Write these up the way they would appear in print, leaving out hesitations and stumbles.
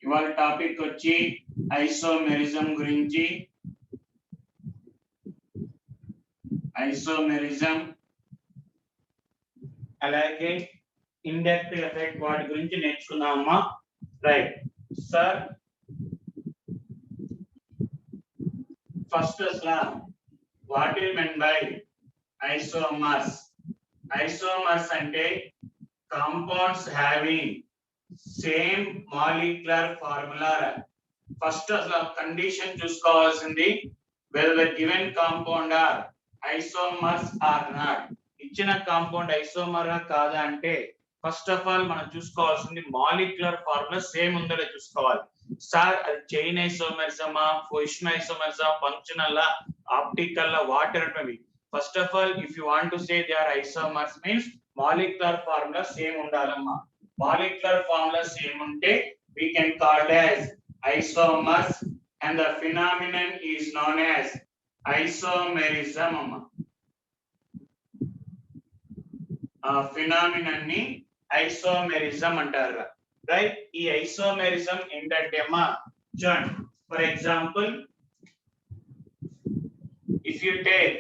ఇవాళ టాపిక్ వచ్చి ఐసోమెరిజం గురించి. ఐసోమెరిజం అలాగే ఇండక్టివ్ ఎఫెక్ట్ వాటి గురించి నేర్చుకుందామమ్మా. రైట్ సార్, ఫస్ట్ అసలు what is meant by isomers? Isomers అంటే compounds having same molecular formula. First అసలు కండిషన్ చూసుకోవాల్సింది whether the given compound are isomers or not. ఇచ్చిన కాంపౌండ్ ఐసోమర్ కాదా అంటే ఫస్ట్ ఆఫ్ ఆల్ మనం చూసుకోవాల్సింది మాలిక్యులర్ ఫార్ములా సేమ్ ఉందో చూసుకోవాలి. సార్ అది చైన్ ఐసోమరిజమా, పొజిషన్ ఐసోమరిజమా, functional, optical, water maybe. First of all if you want to say they are isomers means molecular formula same ఉండాలమ్మా. మాలిక్యులర్ ఫార్ములా సేమ్ ఉంటే we can call as isomers and the phenomenon is known as isomerism amma. Phenomenon ni isomerism antaru, right? Ee isomerism entante amma చూడండి. For example, if you take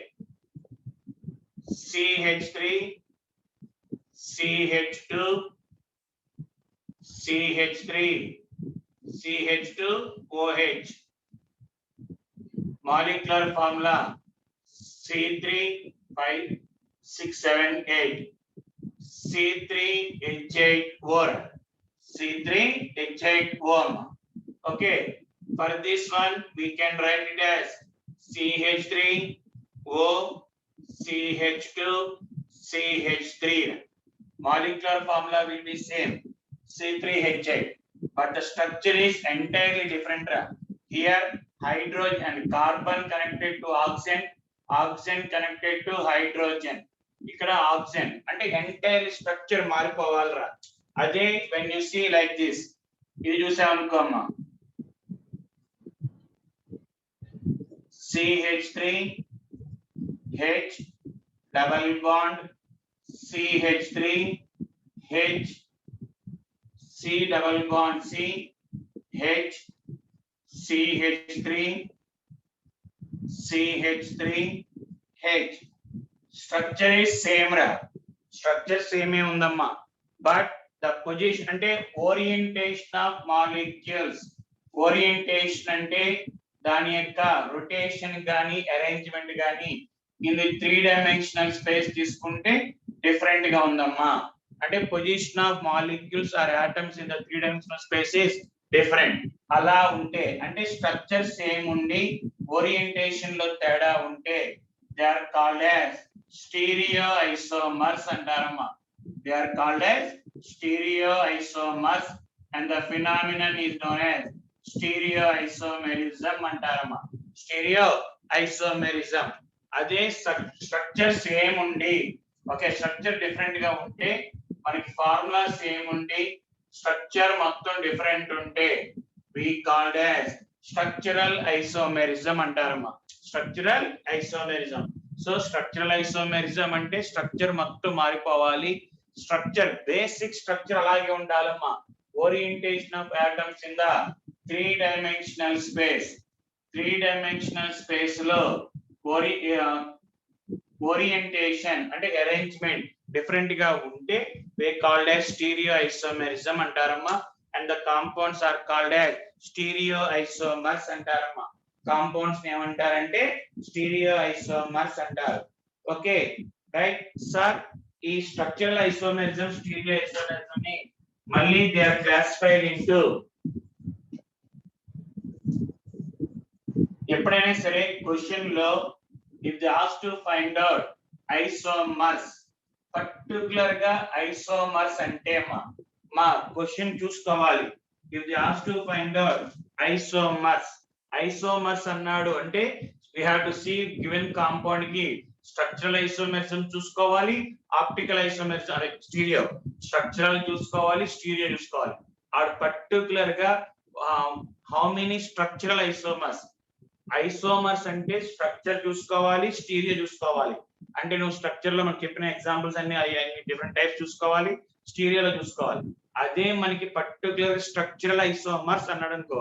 CH3 CH2 CH3 CH2OH, molecular formula C3H678 C3H8O C3H8O. Okay, for this one we can write it as CH3O CH2 CH3. Molecular formula will be same C3H8, but the structure is entirely different. Here hydrogen and carbon connected to oxygen, oxygen connected to hydrogen. ఇక్కడ oxygen అంటే entire structure మారిపోవాలరా. అదే when you see like this, ఇది చూసామనుకో అమ్మా, CH3 H double bond CH3 H C double bond C H CH3 CH3 H. Structure is same ra. Structure same e undamma, but the position ante orientation of molecules. Orientation ante dani yokka rotation gaani arrangement gaani in the 3-dimensional space తీసుకుంటే different గా ఉందమ్మా. అంటే position of molecules or atoms in the 3-dimensional space is different. అలా ఉంటే అంటే structure same ఉండి orientation లో తేడా ఉంటే they are called as stereo isomers అంటారమ్మా. They are called as stereo isomers and the phenomenon is known as stereo isomerism అంటారమ్మా. Stereo isomerism. అదే స్ట్రక్చర్ సేమ్ ఉండి, ఓకే, స్ట్రక్చర్ డిఫరెంట్ గా ఉంటే మనకి ఫార్ములా సేమ్ ఉండి స్ట్రక్చర్ మొత్తం డిఫరెంట్ ఉంటే we called as structural isomerism అంటారమ్మా. Structural isomerism. So structural isomerism అంటే స్ట్రక్చర్ మొత్తం మారిపోవాలి, స్ట్రక్చర్ బేసిక్ స్ట్రక్చర్ అలాగే ఉండాలమ్మా. Orientation of atoms in the 3-dimensional space. 3-dimensional space లో ఓరియంటేషన్ అంటే అరేంజ్మెంట్ డిఫరెంట్ గా ఉంటే they called as stereoisomerism అంటారమ్మా. and the compounds are called as stereoisomers అంటారమ్మా. కాంపౌండ్స్ ఏమంటారంటే స్టీరియోఐసోమర్స్ అంటారు. Okay, right sir. ఈ స్ట్రక్చరల్ ఐసోమెరిజం, స్టీరియోఐసోమెరిజం ని మళ్ళీ దే ఆర్ క్లాసిఫైడ్ ఇంటూ, ఎప్పుడైనా సరే క్వశ్చన్ లో if they ask to find out isomers, particular గా ఐసోమర్స్ అంటే మా క్వశ్చన్ చూసుకోవాలి. if they ask to find out isomers, isomers అన్నాడు అంటే we have to see given compound కి స్ట్రక్చరల్ ఐసోమెరిజం చూసుకోవాలి, ఆప్టికల్ ఐసోమెరిజం అదే స్టీరియో, స్ట్రక్చరల్ చూసుకోవాలి, స్టీరియో చూసుకోవాలి. ఆ పర్టికులర్ గా how many structural isomers. Isomers అంటే స్ట్రక్చర్ చూసుకోవాలి, స్టీరియో చూసుకోవాలి. అంటే నువ్వు స్ట్రక్చర్ లో మనకు చెప్పిన ఎగ్జాంపుల్స్ అన్ని డిఫరెంట్ టైప్స్ చూసుకోవాలి, స్టీరియోలో చూసుకోవాలి. అదే మనకి పర్టికులర్ స్ట్రక్చరల్ ఐసోమర్స్ అన్నాడు అనుకో,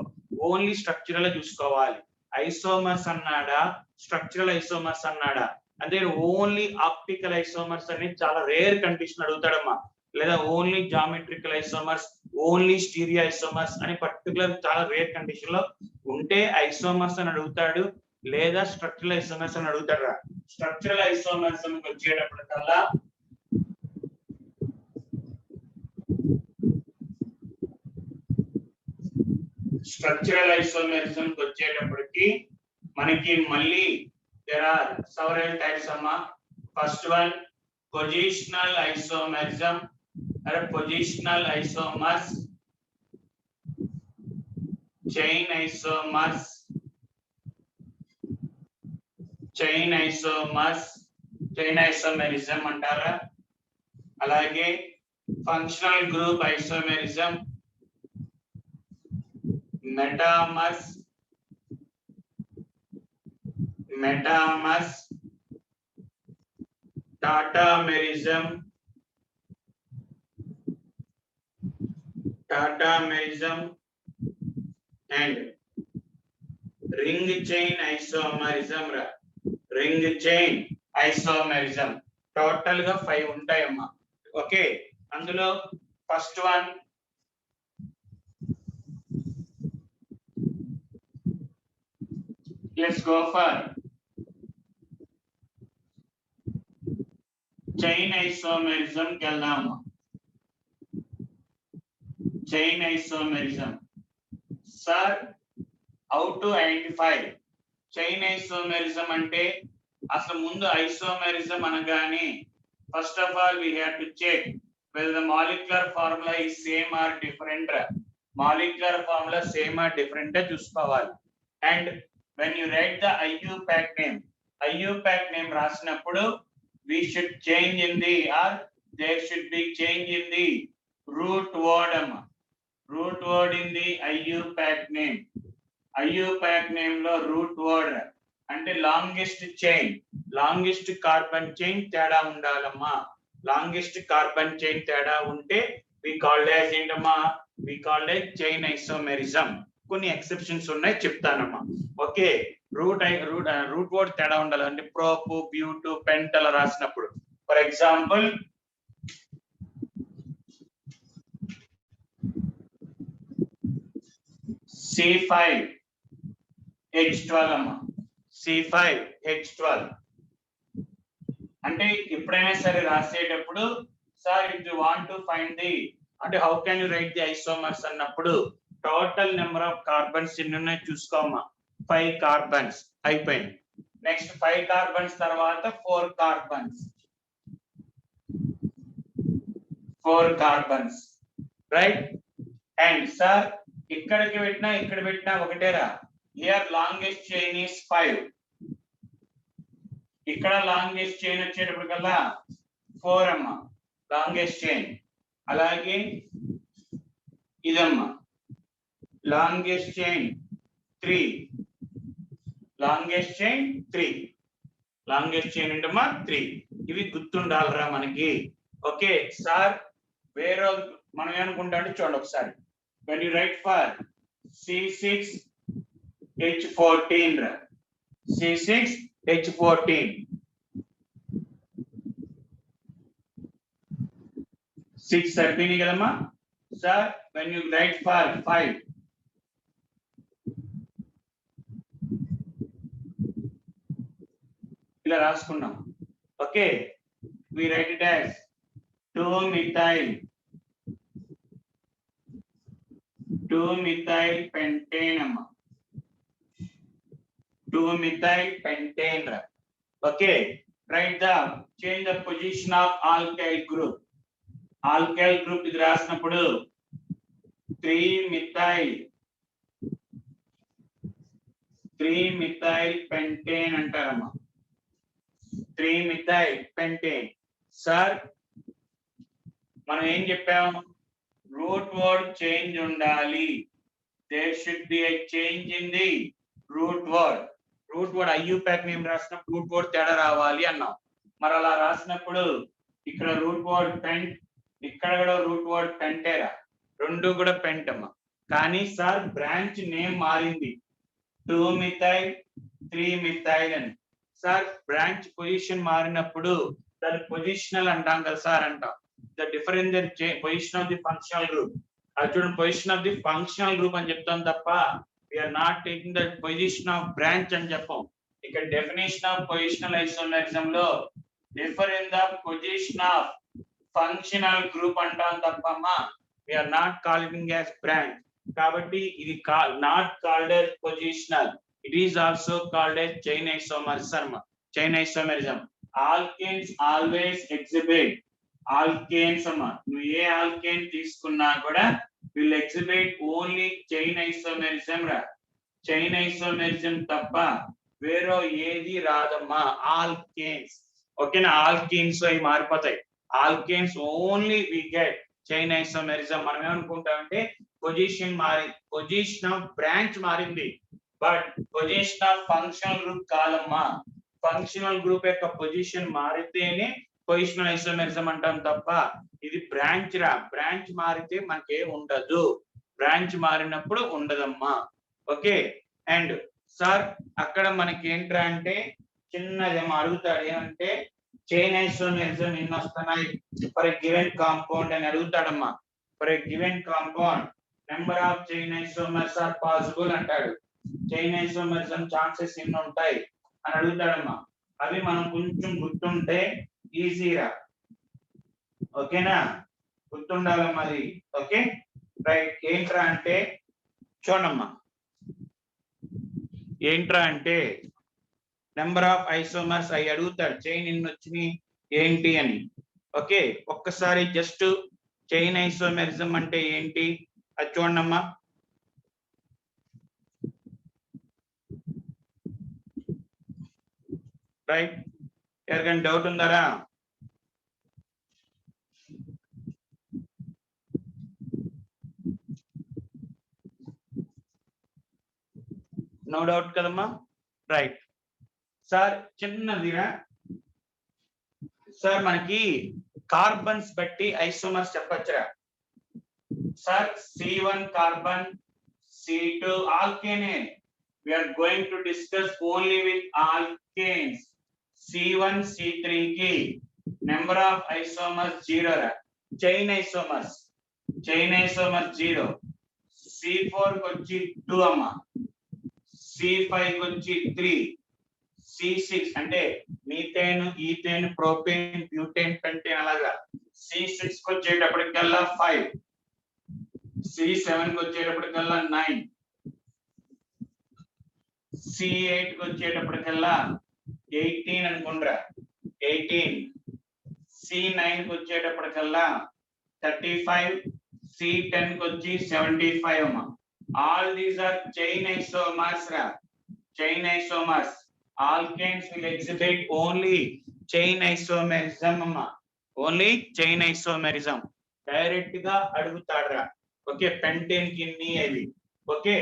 ఓన్లీ స్ట్రక్చరల్ చూసుకోవాలి. ఐసోమర్స్ అన్నాడా, స్ట్రక్చరల్ ఐసోమర్స్ అన్నాడా, అదే ఓన్లీ ఆప్టికల్ ఐసోమర్స్ అనేది చాలా రేర్ కండిషన్ అడుగుతాడమ్మా. లేదా only geometrical isomers, only stereo isomers అని పర్టికులర్ చాలా రేర్ కండిషన్ లో ఉంటే ఐసోమర్స్ అని అడుగుతాడు, లేదా స్ట్రక్చరల్ ఐసోమర్స్ అని అడుగుతాడు. స్ట్రక్చరల్ ఐసోమర్స్ వచ్చేటప్పటికల్లా స్ట్రక్చరల్ ఐసోమెరిజం వచ్చేటప్పటికి మనకి మళ్ళీ there are several types అమ్మా. First one positional isomerism or positional isomers, chain isomers, chain isomerism అంటారా. అలాగే functional group isomerism, metamers, tautomerism and ring chain isomerism. Total గా 5 ఉంటాయమ్మా. ఓకే, అందులో first one let's go for chain isomerism కి వెళ్దాము. chain isomerism, sir, how to identify chain isomerism అంటే అసలు ముందు isomerism అనగానే first of all we have to check whether the molecular formula is same or different. molecular formula same or different చూసుకోవాలి. and when you write the IUPAC name రాసినప్పుడు we should change in the or there should be change in the root word in the IUPAC name. IUPAC name లో root word అంటే longest carbon chain తేడా ఉండాలమ్మా. Longest carbon chain తేడా ఉంటే we called as ఏంటమ్మా, we called as chain isomerism. కొన్ని exceptions ఉన్నాయి, చెప్తానమ్మా. ఓకే, రూట్ వర్డ్ తేడా ఉండాలి అంటే ప్రోప్, బ్యూట్, పెంట్ అలా రాసినప్పుడు. ఫర్ ఎగ్జాంపుల్ C5H12 అమ్మా, C5H12 అంటే ఎప్పుడైనా సరే రాసేటప్పుడు sir if you want to find the అంటే how can you write the isomers అన్నప్పుడు టోటల్ నెంబర్ ఆఫ్ కార్బన్స్ ఎన్ని ఉన్నాయో చూసుకోమా. 5 కార్బన్స్ అయిపోయింది. నెక్స్ట్ 5 కార్బన్స్ తర్వాత 4 కార్బన్స్ రైట్. అండ్ సార్ ఇక్కడికి పెట్టినా ఇక్కడ పెట్టినా ఒకటేరా. హియర్ లాంగెస్ట్ చైన్ ఈస్ 5, ఇక్కడ లాంగెస్ట్ చైన్ వచ్చేటప్పటికల్లా 4 అమ్మా లాంగెస్ట్ చైన్. అలాగే ఇదమ్మా లాంగెస్ట్ చైన్ 3, లాంగెస్ట్ చైన్ ఏంటమ్మా 3. ఇవి గుర్తుండాలరా మనకి. ఓకే సార్, వేరే మనం ఏమనుకుంటా అంటే చూడండి ఒకసారి, when you write for C6H14 రా, C6H14 6 సరిపోయినాయి కదమ్మా. Sir when you write for 5 ఇలా రాసుకున్నాం. Okay, we write it as 2-methyl pentane అమ్మా, 2-methyl pentane. Okay, write the change the position of alkyl group ఇది రాసినప్పుడు 3-methyl pentane అంటారమ్మా. 3-methyl pentane. Sir మనం ఏం చెప్పాం, రూట్ వర్డ్ చేంజ్ ఉండాలి. There should be a change in the root word. IUPAC name రాసినప్పుడు root word తేడా రావాలి అన్నాం. మరి అలా రాసినప్పుడు ఇక్కడ రూట్ వర్డ్ పెంట్, ఇక్కడ కూడా రూట్ వర్డ్ పెంటేరా. రెండు కూడా పెంట్ అమ్మా. కానీ సార్ బ్రాంచ్ నేమ్ మారింది 2-methyl 3-methyl అని. సార్ బ్రాంచ్ పొజిషన్ మారినప్పుడు దాని పొజిషనల్ అంటాం కదా సార్ అంటాం. The difference position of the functional group. అది చూడండి position of the functional group అని చెప్తాం తప్ప we are not taking the position of branch అని చెప్పాం. ఇక్కడ డెఫినేషన్ ఆఫ్ పొజిషనల్ ఐసోమరిజం లో differ in the position of functional group అంటాం తప్పమ్మా we are not calling as branch. కాబట్టి ఇది not called as positional, it is also called as chain isomerism. Chain isomerism alkanes always exhibit, alkanes అమ్మా నువ్వు ఏ alkane తీసుకున్నా కూడా will exhibit only chain isomerism రా. చైన్ ఐసోమరిజం తప్ప వేరే ఏది రాదమ్మా. ఆల్కేన్స్ ఓకేనా, ఆల్కేన్స్ అవి మారిపోతాయి. Alkanes only we get chain isomerism. మనం ఏమనుకుంటామంటే పొజిషన్ మారి, పొజిషన్ ఆఫ్ బ్రాంచ్ మారింది but position of functional group కాదమ్మా. ఫంక్షనల్ గ్రూప్ యొక్క పొజిషన్ మారితేనే పొజిషనల్ ఐసోమరిజం అంటాం తప్ప ఇది బ్రాంచ్ రా. బ్రాంచ్ మారితే మనకేం ఉండదు, బ్రాంచ్ మారినప్పుడు ఉండదమ్మా. ఓకే. అండ్ సార్ అక్కడ మనకి ఏంట్రా అంటే చిన్నదేమో అడుగుతాడు ఏమంటే చైన్ ఐసోమరిజం ఎన్ని వస్తున్నాయి ఫర్ ఎ గివెన్ కాంపౌండ్ అని అడుగుతాడమ్మా. For a given compound number of chain isomers are possible అంటాడు. చైన్ ఐసోమరిజం ఛాన్సెస్ ఎన్ని ఉంటాయి అని అడుగుతాడమ్మా. అవి మనం కొంచెం గుర్తుంటే ఈజీరా. ఓకేనా, గుర్తుండాలి మరి. Okay right. ఏంట్రా అంటే చూడమ్మా, ఏంట్రా అంటే నెంబర్ ఆఫ్ ఐసోమర్స్ అవి అడుగుతాడు. చైన్ ఎన్ని వచ్చినాయి ఏంటి అని. ఓకే ఒక్కసారి జస్ట్ చైన్ ఐసోమరిజం అంటే ఏంటి అది చూడమ్మా. రైట్, ఎవరికైనా డౌట్ ఉందారా? నో డౌట్ కదమ్మా. రైట్ సార్ చిన్నదిరా సార్ మనకి కార్బన్స్ బట్టి ఐసోమర్స్ చెప్పొచ్చురా సార్. C1 కార్బన్, C2 ఆల్కేనే. we are going to discuss only with alkanes. C1 C3 కి నెంబర్ ఆఫ్ ఐసోమర్స్ 0 రా. Chain isomers 0. C4 కి వచ్చి 2 అమ్మా, C5 కి వచ్చి 3, C6 అంటే methane, ethane, propane, butane, pentane అలాగా. C6 కి వచ్చేటప్పటికల్లా 5, C7 కి వచ్చేటప్పటికల్లా 9, C8 కి వచ్చేటప్పటికల్లా 18 అనుకుంటారా 18, C9 కి వచ్చేటప్పటికల్లా 35, C10 కి వచ్చి 75 అమ్మా. All these are chain isomers రా. Chain isomers. Alkanes will exhibit only chain isomerism అమ్మా, ఓన్లీ చైన్ ఐసోమరిజం. డైరెక్ట్ గా అడుగుతాడ్రా. ఓకే పెంటేన్ కి ఇన్ని అవి. ఓకే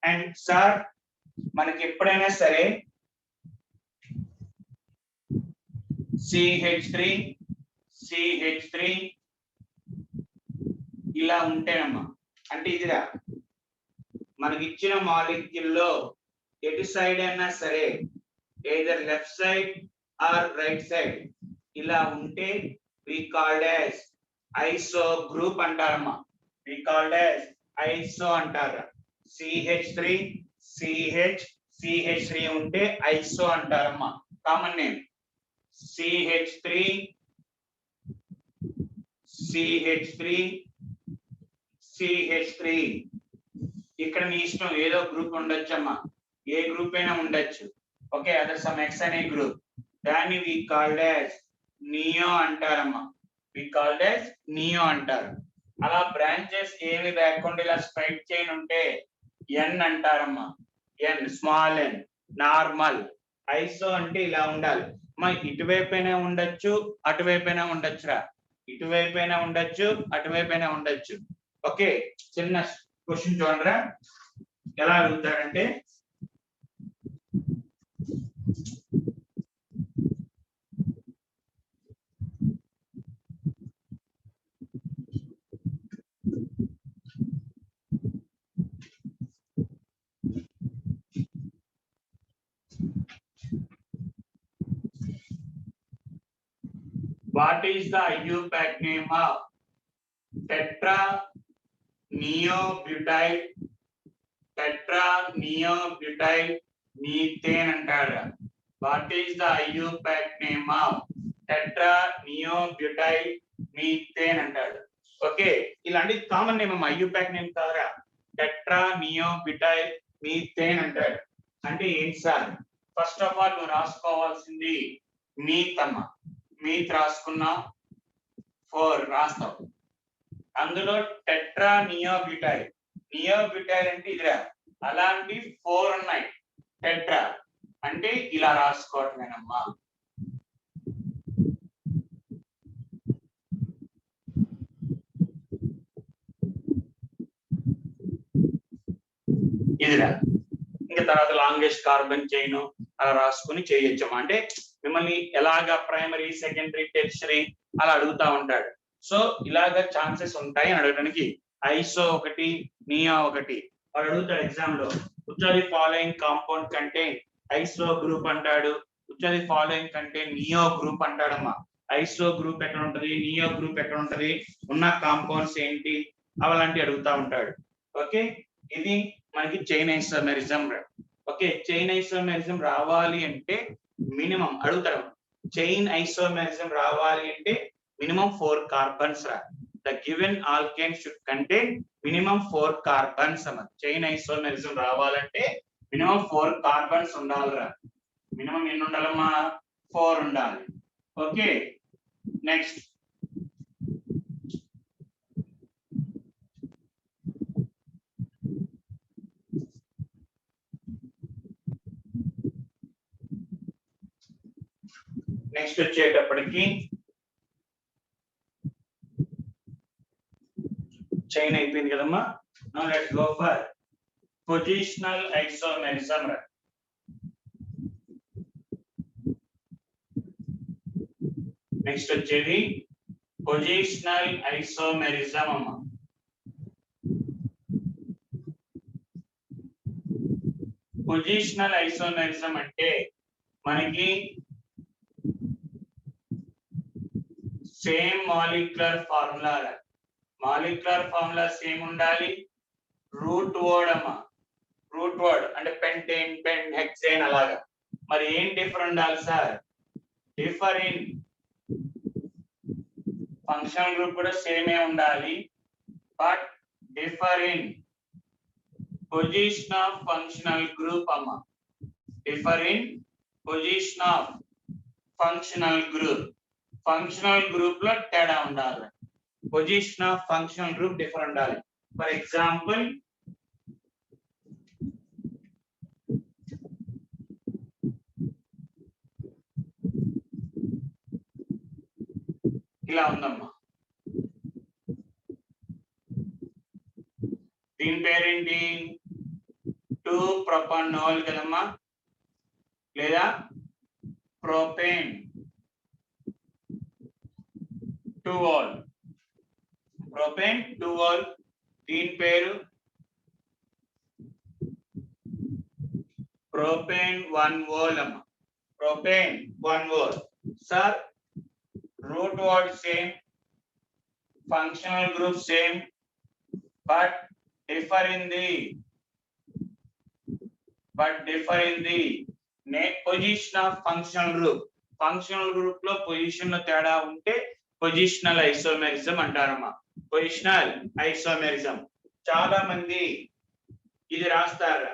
అండ్ సార్ మనకి ఎప్పుడైనా సరే CH3 ఇలా ఉంటేనమ్మా అంటే ఇదిరా మనకి ఇచ్చిన మాలిక్యూల్ లో ఎటు సైడ్ అయినా సరే either left side or right side ఇలా ఉంటే we called as iso group అంటారమ్మా. we called as iso అంటారు. CH3 ఉంటే iso అంటారమ్మా. కామన్ నేమ్ CH3 ఇక్కడ నీ ఇష్టం ఏదో గ్రూప్ ఉండొచ్చమ్మా, ఏ గ్రూప్ అయినా ఉండొచ్చు. ఓకే అదర్ సమ్ ఎక్స్ అనే గ్రూప్. దాన్ని వి కాల్డ్ యాజ్ నియో అంటారమ్మా. వి కాల్డ్ యాజ్ నియో అంటారు. అలా బ్రాంచెస్ ఏమి లేకుండా ఇలా స్ట్రైట్ చైన్ ఉంటే ఎన్ అంటారమ్మా. ఎన్ స్మాల్ ఎన్ నార్మల్. ఐసో అంటే ఇలా ఉండాలి. మా ఇటువైపైనా ఉండొచ్చు అటువైపైనా ఉండొచ్చురా. ఇటువైపైనా ఉండొచ్చు అటువైపైనా ఉండొచ్చు. ఓకే చిన్న క్వశ్చన్ చూడరా ఎలా అడుగుతాడంటే What is the IUPAC name of tetra-neo-butyl methane అంటారు. What is the IUPAC name of tetra-neo-butyl methane అంటాడు. ఓకే, ఇలాంటి కామన్ నేమ్ అమ్మా, IUPAC నేమ్ కాదురా, tetra-neo-butyl methane అంటాడు. అంటే ఏంటి సార్? ఫస్ట్ ఆఫ్ ఆల్ నువ్వు రాసుకోవాల్సింది మీత్ అమ్మ. మీత్ రాసుకున్నావు, 4 రాస్తావు. అందులో టెట్రా నియోబ్యూటైల్, నియోబ్యూటైల్ అంటే ఇదిరా, అలాంటి 4 ఉన్నాయి. టెట్రా అంటే ఇలా రాసుకోవటమేనమ్మా. ఇదిరా, ఇంకా తర్వాత లాంగెస్ట్ కార్బన్ చైన్ అలా రాసుకుని చేయొచ్చమ్మా. అంటే మిమ్మల్ని ఎలాగా ప్రైమరీ, సెకండరీ, టెర్షరీ అలా అడుగుతా ఉంటాడు. సో ఇలాగ ఛాన్సెస్ ఉంటాయి అని అడగడానికి ఐసో ఒకటి, నియో ఒకటి వాడు అడుగుతాడు ఎగ్జామ్ లో. which of the following compound contain iso group అంటాడు, which of the following contain neo group అంటాడమ్మా. ఐసో గ్రూప్ ఎక్కడ ఉంటది, నియో గ్రూప్ ఎక్కడ ఉంటది, ఉన్న కాంపౌండ్స్ ఏంటి, అలాంటివి అడుగుతా ఉంటాడు. ఓకే, ఇది మనకి chain isomerism. Okay, chain isomerism రావాలి అంటే మినిమం అడుగుతాడు. చైన్ ఐసోమెరిజం రావాలి అంటే minimum 4 carbons రా. The given alkane should contain minimum 4 carbons అన్న. చైన్ ఐసోమెరిజం రావాలంటే minimum 4 carbons ఉండాలిరా. మినిమం ఎన్ని ఉండాలమ్మా? 4 ఉండాలి. ఓకే, నెక్స్ట్ వచ్చేటప్పటికి చైన్ అయిపోయింది కదమ్మా. Now let's go for positional isomerism. Next వచ్చేది పొజిషనల్ ఐసోమెరిజం అమ్మా. పొజిషనల్ ఐసోమెరిజం అంటే మనకి same molecular formula, molecular formula same ఉండాలి. రూట్ వర్డ్ అమ్మా, రూట్ వర్డ్ అంటే పెంటేన్, పెంట్, హెక్సేన్ అలాగా. మరి ఏం డిఫర్ ఉండాలి sir? Differ in functional group కూడా సేమే ఉండాలి, but differ in position of functional group అమ్మా. Differ in position of functional group, functional group లో తేడా ఉండాలి. Position of functional group differ ఉండాలి. ఫర్ ఎగ్జాంపుల్ ఇలా ఉందమ్మా. దీని పేరేంటి? 2-ప్రొపనోల్ కదమ్మా, లేదా ప్రొపేన్ 2-ol, ప్రొపేన్ 2-ol. దీని పేరు ప్రొపేన్ 1-ol అమ్మా. Propane 1-ol. Sir root word same, functional group same, but differ in the position of functional group. functional group లో పొజిషన్ లో తేడా ఉంటే పొజిషనల్ ఐసోమెరిజం అంటారమ్మా. పొజిషనల్ ఐసోమెరిజం చాలా మంది ఇది రాస్తారా.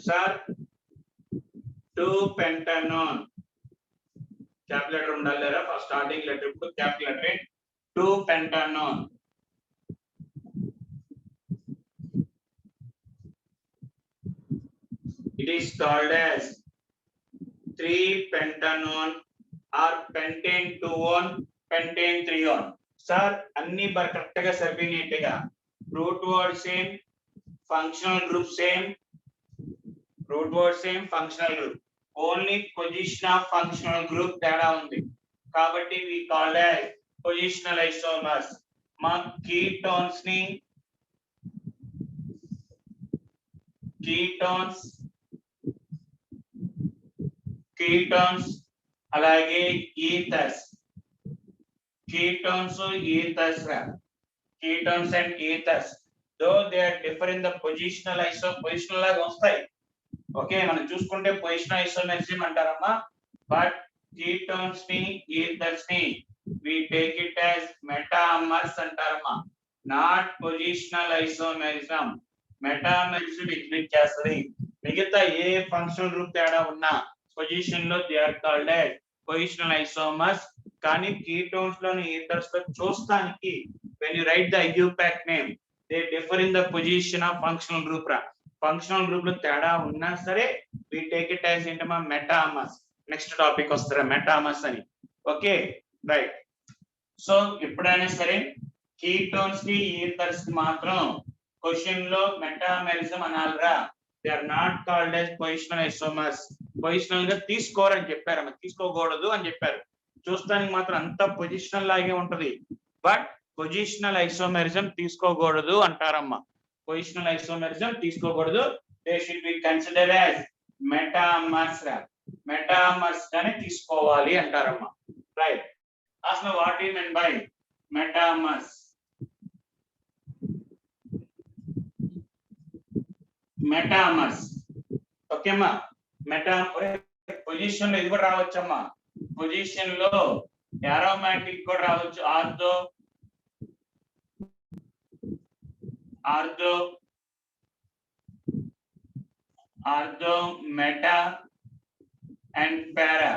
సార్ 2-pentanone, క్యాపిటల్ లెటర్ ఉండాలి లేదా ఫస్ట్ స్టార్టింగ్ లెటర్ ఇప్పుడు capital letter. 2-pentanone it is called as 3-pentanone or pentane 2-on, pentane 3-on. Sir అన్ని కరెక్ట్ గా సరిపోయినట్టుగా root word same, functional group same, root word same, functional group, only position of functional group తేడా ఉంది. కాబట్టి we called as positional isomers. మా ketones ని ketones అలాగే ethers. ketones ethers ketones and ethers though they are different in the positional positional లాగా వస్తాయి. Okay మనం చూసుకుంటే పొజిషనల్ ఐసోమెరిజం అంటారమ్మా. బట్ ketones ని ethers ని we take it as metamers అంటారమ్మా, not positional isomerism. Metamerism exist చేస్తుంది. మిగతా ఏ ఫంక్షనల్ గ్రూప్ తేడా ఉన్నా పొజిషన్ లో they are called as positional isomers. కానీ ketones లోని ethers లో చూస్తానికి when you write the IUPAC name they differ in the position of functional group రా. ఫంక్షనల్ గ్రూప్ లో తేడా ఉన్నా సరే we take it as ఏంటమ్మా మెటామర్స్. నెక్స్ట్ టాపిక్ వస్తారా మెటామర్స్ అని. Okay right. సో ఎప్పుడైనా సరే ketones కి ethers కి మాత్రం క్వశ్చన్ లో మెటామెరిజం అనాలిరా. They are not called as positional isomers. Positional గా తీసుకోరని చెప్పారమ్మా, తీసుకోకూడదు అని చెప్పారు. చూస్తానికి మాత్రం అంత పొజిషనల్ లాగే ఉంటది, బట్ పొజిషనల్ ఐసోమెరిజం తీసుకోకూడదు అంటారమ్మా. పొజిషనల్ ఐసోమెరిజం తీసుకోకూడదు. They should be consider as metamers. Metamers గానే తీసుకోవాలి అంటారమ్మా. రైట్. అసలు what you mean by metamers? Metamers ఓకేమ్మా. పొజిషన్ లో ఇది కూడా రావచ్చమ్మా. పొజిషన్ లో aromatic కూడా రావచ్చు. Ortho meta and para.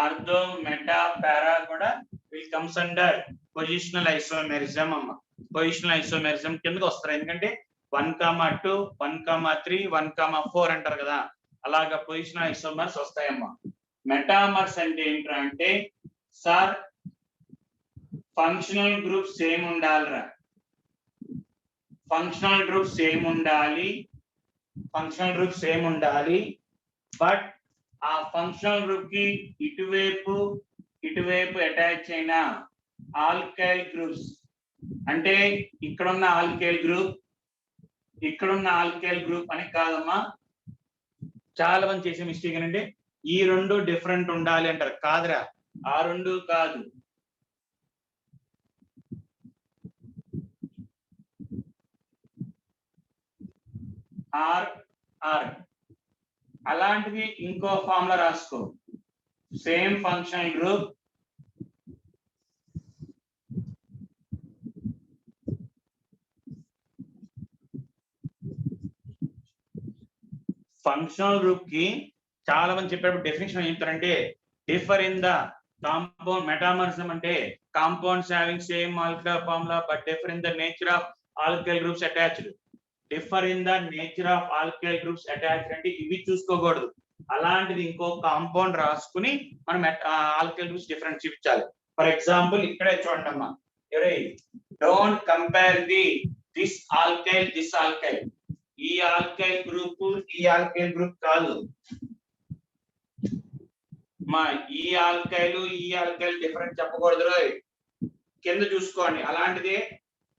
Ortho meta para కూడా will comes under positional isomerism అమ్మ. పొజిషనల్ ఐసోమెరిజం కిందకి వస్తారు. ఎందుకంటే 1,2, 1,3, 1,4 అంటారు కదా, అలాగా పొజిషనల్ ఐసోమర్స్ వస్తాయమ్మా. మెటామర్స్ అంటే ఏంటంటే సార్ ఫంక్షనల్ గ్రూప్ సేమ్ ఉండాలిరా. ఫంక్షనల్ గ్రూప్ సేమ్ ఉండాలి. ఫంక్షనల్ గ్రూప్ సేమ్ ఉండాలి. బట్ ఆ ఫంక్షనల్ గ్రూప్ కి ఇటువైపు అటాచ్ అయిన ఆల్కైల్ గ్రూప్స్, అంటే ఇక్కడున్న ఆల్కైల్ గ్రూప్ ఇక్కడున్న ఆల్కైల్ గ్రూప్ అని కాదమ్మా. చాలా మంది చేసే మిస్టేక్ ఏంటంటే ఈ రెండు డిఫరెంట్ ఉండాలి అంటారు. కాదురా, ఆ రెండు కాదు. ఆర్ ఆర్ అలాంటివి ఇంకో ఫార్ములా రాసుకో. Same functional group functional group కి చాలా మంది చెప్పేటప్పుడు డెఫినేషన్ ఏం చెప్తారంటే డిఫర్ ఇన్ ద కాంపౌండ్. మెటామర్సిజం అంటే compounds having same molecular formula but differ in the nature of alkyl groups attached. Differ in the nature of alkyl groups attached అంటే ఇవి చూసుకోకూడదు. అలాంటిది ఇంకో కాంపౌండ్ రాసుకుని మనం ఆల్కైల్ గ్రూప్స్ డిఫరెంట్ చూపించాలి. ఫర్ ఎగ్జాంపుల్ ఇక్కడే చూడండి అమ్మా, డోంట్ కంపేర్ దిస్ ఆల్కైల్. ఈ ఆల్కైల్ గ్రూప్ ఈ ఆల్కైల్ గ్రూప్ కాదు మా. ఈ ఆల్కైల్ డిఫరెంట్ చెప్పకూడదు. కింద చూసుకోండి. అలాంటిదే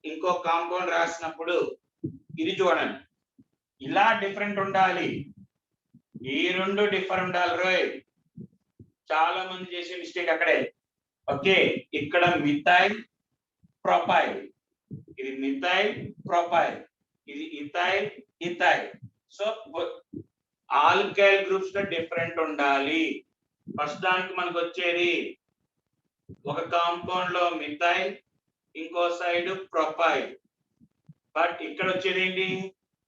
ఇంకో కాంపౌండ్ రాసినప్పుడు ఇది చూడండి, ఇలా డిఫరెంట్ ఉండాలి. ఈ రెండు డిఫరెంట్ ఉండాలి రోయ్. చాలా మంది చేసే మిస్టేక్ అక్కడే. ఓకే, ఇక్కడ మిథైల్ ప్రొపైల్, ఇది మిథైల్ ప్రొపైల్, ఇది ఇథైల్. సో ఆల్కైల్ గ్రూప్స్ లో డిఫరెంట్ ఉండాలి. ఫస్ట్ దానికి మనకు వచ్చేది ఒక కాంపౌండ్ లో మిథైల్, ఇంకో సైడ్ ప్రొపైల్. బట్ ఇక్కడ వచ్చేది ఏంటి,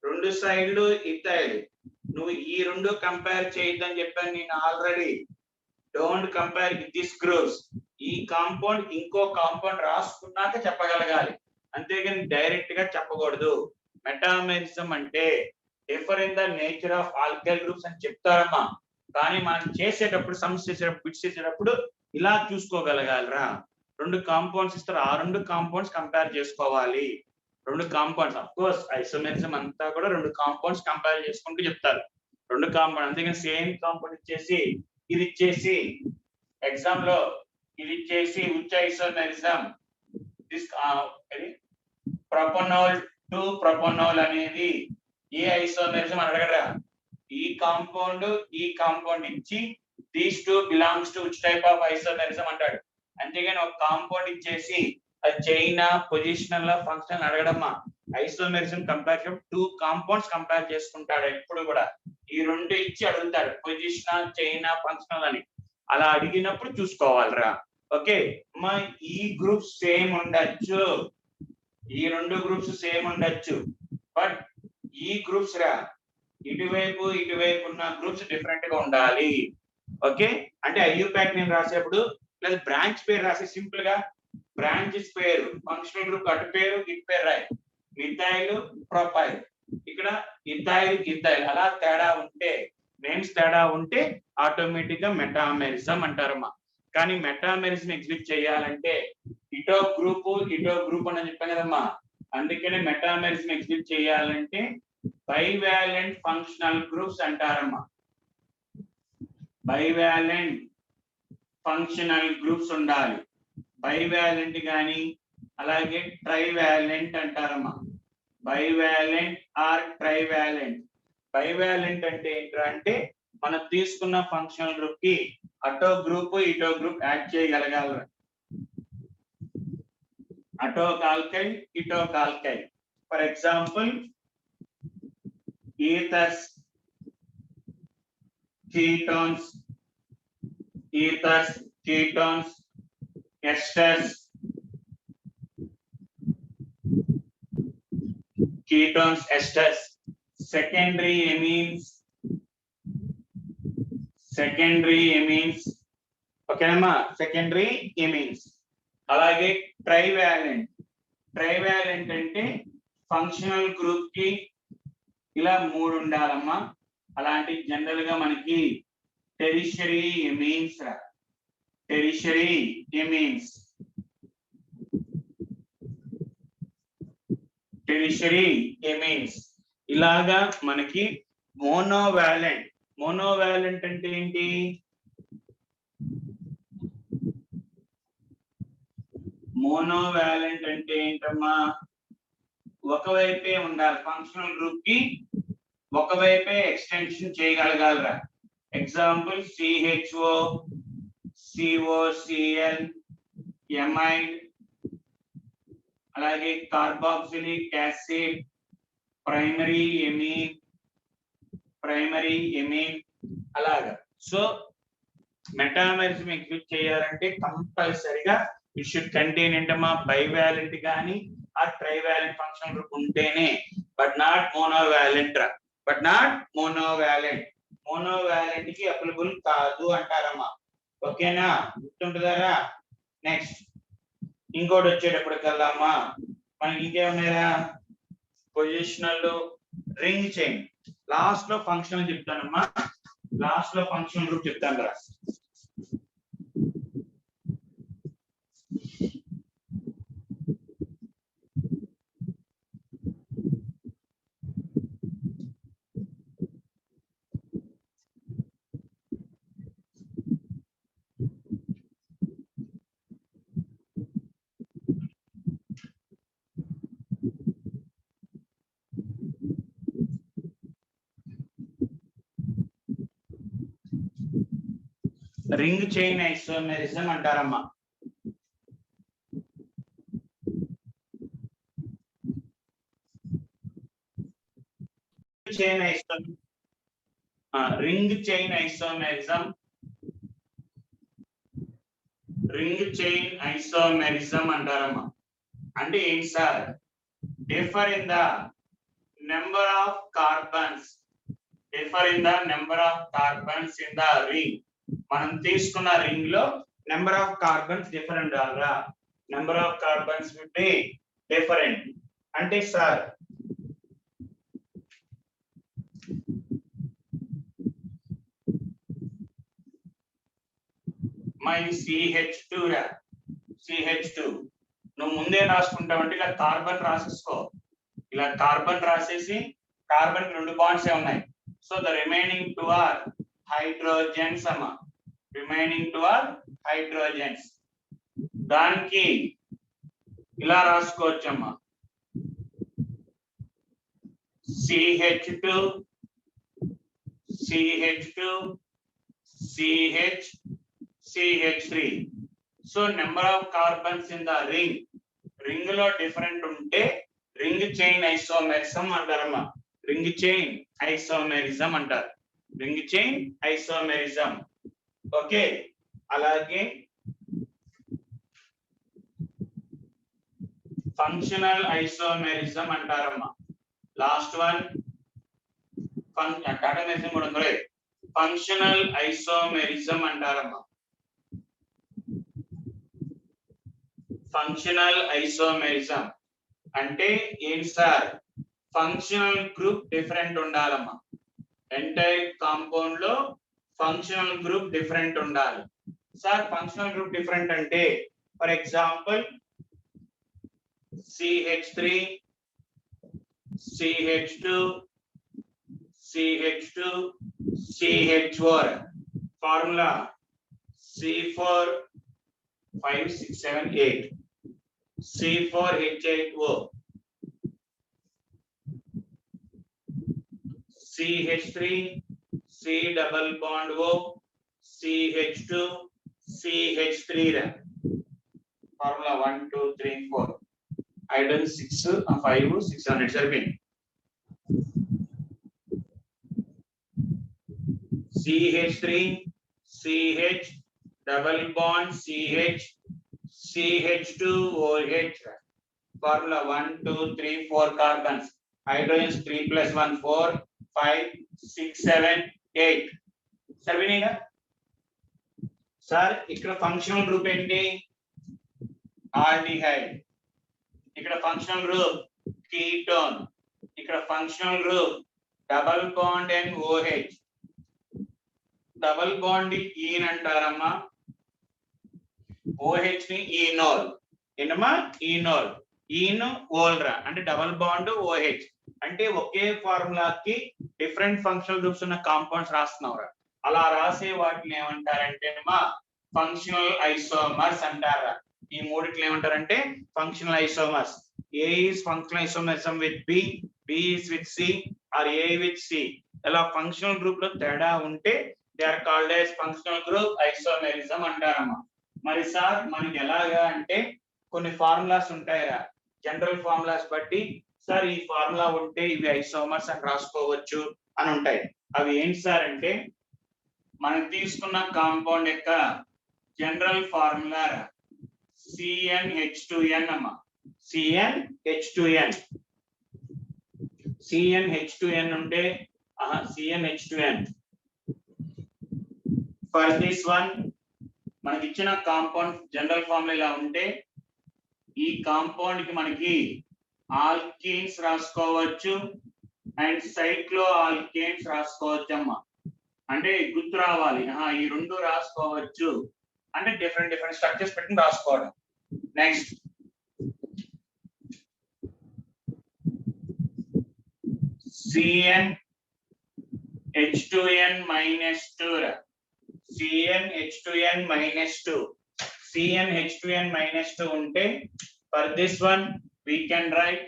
రెండు సైడ్లు ఇథైల్. నువ్వు ఈ రెండు కంపేర్ చేయొద్దని చెప్పాను నేను already. Don't compare with this groups. ఈ కాంపౌండ్ ఇంకో కాంపౌండ్ రాసుకున్నాక చెప్పగలగాలి, అంతేగాని డైరెక్ట్ గా చెప్పకూడదు. మెటామెరిజం అంటే differ in the nature of alkyl groups అని చెప్తారమ్మా. కానీ మనం చేసేటప్పుడు సమ్స్ చేసేటప్పుడు బిట్స్ చేసేటప్పుడు ఇలా చూసుకోగలగాలరా. రెండు కాంపౌండ్స్ ఇస్తారు, ఆ రెండు కాంపౌండ్స్ కంపేర్ చేసుకోవాలి. రెండు కాంపౌండ్స్ అఫ్ కోర్స్ ఐసోమెరిజం అంతా కూడా రెండు కాంపౌండ్స్ కంపేర్ చేసుకుంటూ చెప్తారు. రెండు కాంపౌండ్ అంతేగాని సేమ్ కాంపౌండ్ ఇచ్చేసి ఇది ఇచ్చేసి ఎగ్జామ్ లో ఇది ఇచ్చేసి which isomerism this propanol two propanol అనేది ఏ ఐసోమెరిజం అని అడగరా. ఈ కాంపౌండ్ ఇచ్చి these two belongs to which type of isomerism అంటాడు. అంతేగాని ఒక కాంపౌండ్ ఇచ్చేసి అది చైనా పొజిషనల్ ఫంక్షనల్ అడగడమ్మా. Isomerism compare two compounds compare చేసుకుంటాడు ఎప్పుడు కూడా. ఈ రెండు ఇచ్చి అడుగుతాడు పొజిషనల్ చైనా ఫంక్షనల్ అని. అలా అడిగినప్పుడు చూసుకోవాలిరా. ఓకే మా ఈ గ్రూప్ సేమ్ ఉండొచ్చు, ఈ రెండు గ్రూప్స్ సేమ్ ఉండొచ్చు, బట్ ఈ గ్రూప్స్ రా ఇటువైపు ఉన్న గ్రూప్స్ డిఫరెంట్ గా ఉండాలి. ఓకే అంటే ఐయుపాక్ నేను రాసేప్పుడు ప్లస్ బ్రాంచ్ పేరు రాసే సింపుల్ గా బ్రాంచెస్ పేరు ఫంక్షనల్ గ్రూప్ అటు పేరు ఇటు పేరు రాయి. మిథైల్ ప్రొపైల్ ఇక్కడ ఇథైల్ అలా తేడా ఉంటే నేమ్స్ తేడా ఉంటే ఆటోమేటిక్ గా మెటామెరిజం అంటారమ్మా. కానీ మెటామెరిజం ఎగ్జిబిట్ చేయాలంటే ఇటో గ్రూప్ అని చెప్పాను కదమ్మా. అందుకనే మెటామెరిజం ఎగ్జిబిట్ చేయాలంటే బైవాలెంట్ ఫంక్షనల్ గ్రూప్స్ అంటారమ్మా. బైవాలెంట్ ఫంక్షనల్ గ్రూప్స్ ఉండాలి. బైవాలెంట్ కానీ అలాగే ట్రైవాలెంట్ అంటారమ్మా. Bivalent or trivalent. బైవాలెంట్ అంటే ఏంటంటే మనం తీసుకున్న ఫంక్షనల్ గ్రూప్ కి అటో గ్రూప్ ఇటో గ్రూప్ యాడ్ చేయగలగాలి. అటో ఆల్కైల్ ఇటో alkyl. For example ethers, ketones, esters, secondary amines. ఓకేనమ్మా, సెకండరీ ఎమీన్స్. అలాగే ట్రైవాలెంట్ అంటే ఫంక్షనల్ గ్రూప్ కి ఇలా 3 ఉండాలమ్మా. అలాంటి జనరల్ గా మనకి టెరిషరీ ఎమీన్స్ ఇలాగా మనకి మోనోవాలెంట్ అంటే ఏంటి? మోనోవాలెంట్ అంటే ఏంటమ్మా? ఒకవైపే ఉండాలి. ఫంక్షనల్ గ్రూప్ కి ఒకవైపే ఎక్స్టెన్షన్ చేయగలగాలరా. ఎగ్జాంపుల్ CHO, COCl, ఎమైడ్, అలాగే కార్బాక్సిలిక్ యాసిడ్, ప్రైమరీ ఎమీన్ అలాగా. సో మెటామెరిజం ఎగ్జిబిట్ చేయాలంటే కంపల్సరిగా ఇట్ షుడ్ కంటైన్ ఏంటమ్మా? బైవాలెంట్ కానీ ఆ ట్రైవాలెంట్ ఫంక్షనల్ గ్రూప్ ఉంటేనే, బట్ నాట్ మోనోవాలెంట్. మోనోవాలెంట్ కి అప్లికబుల్ కాదు అంటారమ్మా. ఓకేనా, గుర్తుంటుందారా? నెక్స్ట్ ఇంకోటి వచ్చేటప్పటికల్లామ్మా మనకి ఇంకేమున్నాయా? Positional, ring chain. లాస్ట్ లో ఫంక్షనల్ చెప్తానమ్మా. లాస్ట్ లో ఫంక్షనల్ గ్రూప్ చెప్తాను రా. రింగ్ చైన్ ఐసోమెరిజం అంటారమ్మా. రింగ్ చైన్ ఐసోమెరిజం అంటారమ్మా. అంటే ఏంటి sir? Differ in the number of carbons in the ring. మనం తీసుకున్న రింగ్ లో నెంబర్ ఆఫ్ కార్బన్స్ డిఫరెంట్ రా. Number of carbons will be different. అంటే సార్ మై CH2 రా. CH2 నువ్వు ముందే రాసుకుంటావు అంటే ఇలా కార్బన్ రాసేసుకో. ఇలా కార్బన్ రాసేసి కార్బన్ కి 2 బాండ్స్ ఉన్నాయి. So the remaining 2 are hydrogens అమ్మా. దానికి ఇలా రాసుకోవచ్చమ్మా. CH2 CH2 CH CH3. So number of carbons in the ring లో డిఫరెంట్ ఉంటే రింగ్ చైన్ ఐసోమెరిజం అంటారమ్మా. రింగ్ చైన్ ఐసోమెరిజం అంటారు. Ring chain isomerism. ఓకే, అలాగే ఫంక్షనల్ ఐసోమెరిజం అంటారమ్మా. లాస్ట్ వన్ టాటామెరిజం కూడా ఉంది. ఫంక్షనల్ ఐసోమెరిజం అంటారమ్మా. ఫంక్షనల్ ఐసోమెరిజం అంటే ఏంటి సార్? ఫంక్షనల్ గ్రూప్ డిఫరెంట్ ఉండాలమ్మా. ఎంటైర్ కాంపౌండ్ లో ఫంక్షనల్ గ్రూప్ డిఫరెంట్ ఉండాలి. సార్ ఫంక్షనల్ గ్రూప్ డిఫరెంట్ అంటే for example CH3 CH2 CH2 CH4 formula C4 5 6 7 8 C4H8O CH3 C double bond O CH2 CH3 formula 1 2 3 4 I done 6 5 6 7 సరిపోయింది. CH3 CH double bond CH CH2 OH formula 1 2 3 4 carbons. Hydrogens 3 plus 1 4 5 6 7 8 సరిపోయినాయిగా sir. ఇక్కడ functional group ఏంటి? Aldehyde. ఇక్కడ functional group ketone. ఇక్కడ functional group double bond and OH. Double bond ene అంటారమ్మా. OH ని enol. ఏంటమ్మా? Enol. Ene ఓల్రా అంటే డబల్ బాండ్ OH. అంటే ఒకే ఫార్ములాకి డిఫరెంట్ ఫంక్షనల్ గ్రూప్స్ ఉన్న కాంపౌండ్స్ రాస్తున్నావురా. అలా రాసే వాటిని ఏమంటారంటే అమ్మా ఫంక్షనల్ ఐసోమర్స్ అంటారా. ఈ మూడిట్లు ఏమంటారంటే functional isomers. A is functional isomerism with B, B is with C or A with C. ఇలా ఫంక్షనల్ గ్రూప్ లో తేడా ఉంటే they are called as functional group isomerism అంటారమ్మా. మరి సార్ మనకి ఎలాగా అంటే కొన్ని ఫార్ములాస్ ఉంటాయిరా, జనరల్ ఫార్ములాస్ బట్టి సార్ ఈ ఫార్ములా ఉంటే ఇవి ఐసోమర్స్ అని రాసుకోవచ్చు అని ఉంటాయి. అవి ఏంటి సార్ అంటే మనం తీసుకున్న కాంపౌండ్ యొక్క జనరల్ ఫార్ములా CnH2n అమ్మా. CnH2n. CnH2n ఉంటే CnH2n. ఫర్ దిస్ వన్ మనకి ఇచ్చిన కాంపౌండ్ జనరల్ ఫార్ములా ఇలా ఉంటే ఈ కాంపౌండ్ కి మనకి ఆల్కీన్స్ రాసుకోవచ్చు అండ్ సైక్లో ఆల్కేన్స్ రాసుకోవచ్చు అమ్మా. అంటే గుర్తు రావాలి, ఈ రెండు రాసుకోవచ్చు అంటే డిఫరెంట్ డిఫరెంట్ స్ట్రక్చర్స్ పెట్టుకుని రాసుకోవడం. Next CnH2n minus 2 CnH2n minus 2 CnH2n minus 2 ఉంటే for this one we can write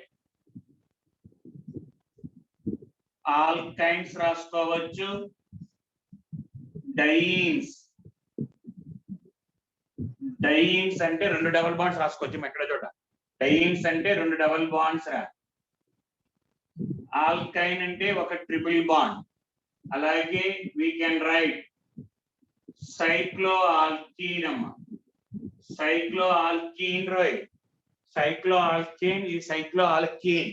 alkynes రాసుకోవచ్చు, డైన్స్. డైన్స్ అంటే రెండు డబుల్ బాండ్స్ రాసుకోవచ్చు. ఎక్కడ చోట డైన్స్ అంటే రెండు డబుల్ బాండ్స్ రా. ఆల్కైన్ అంటే ఒక ట్రిపుల్ బాండ్. అలాగే we can write సైక్లో ఆల్కీన్ అమ్మ. సైక్లో ఆల్కీన్ రోయ్. సైక్లో ఆల్కీన్ ఈ సైక్లో alkyne.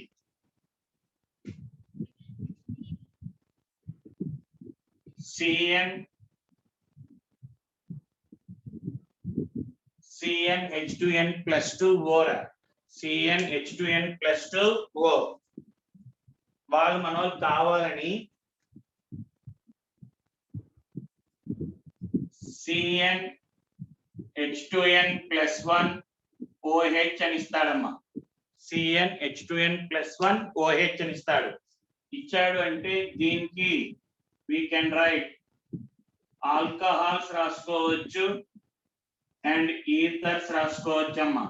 CnH2n plus 2 O CnH2n plus 2 O. వాళ్ళు మనోళ్ళు కావాలని CnH2n plus 1 OH అని ఇస్తాడమ్మా. CnH2n plus 1 OH అని ఇస్తాడు. ఇచ్చాడు అంటే దీనికి we can write ఆల్కహాల్స్ రాసుకోవచ్చు అండ్ ఈథర్స్ రాసుకోవచ్చు అమ్మా.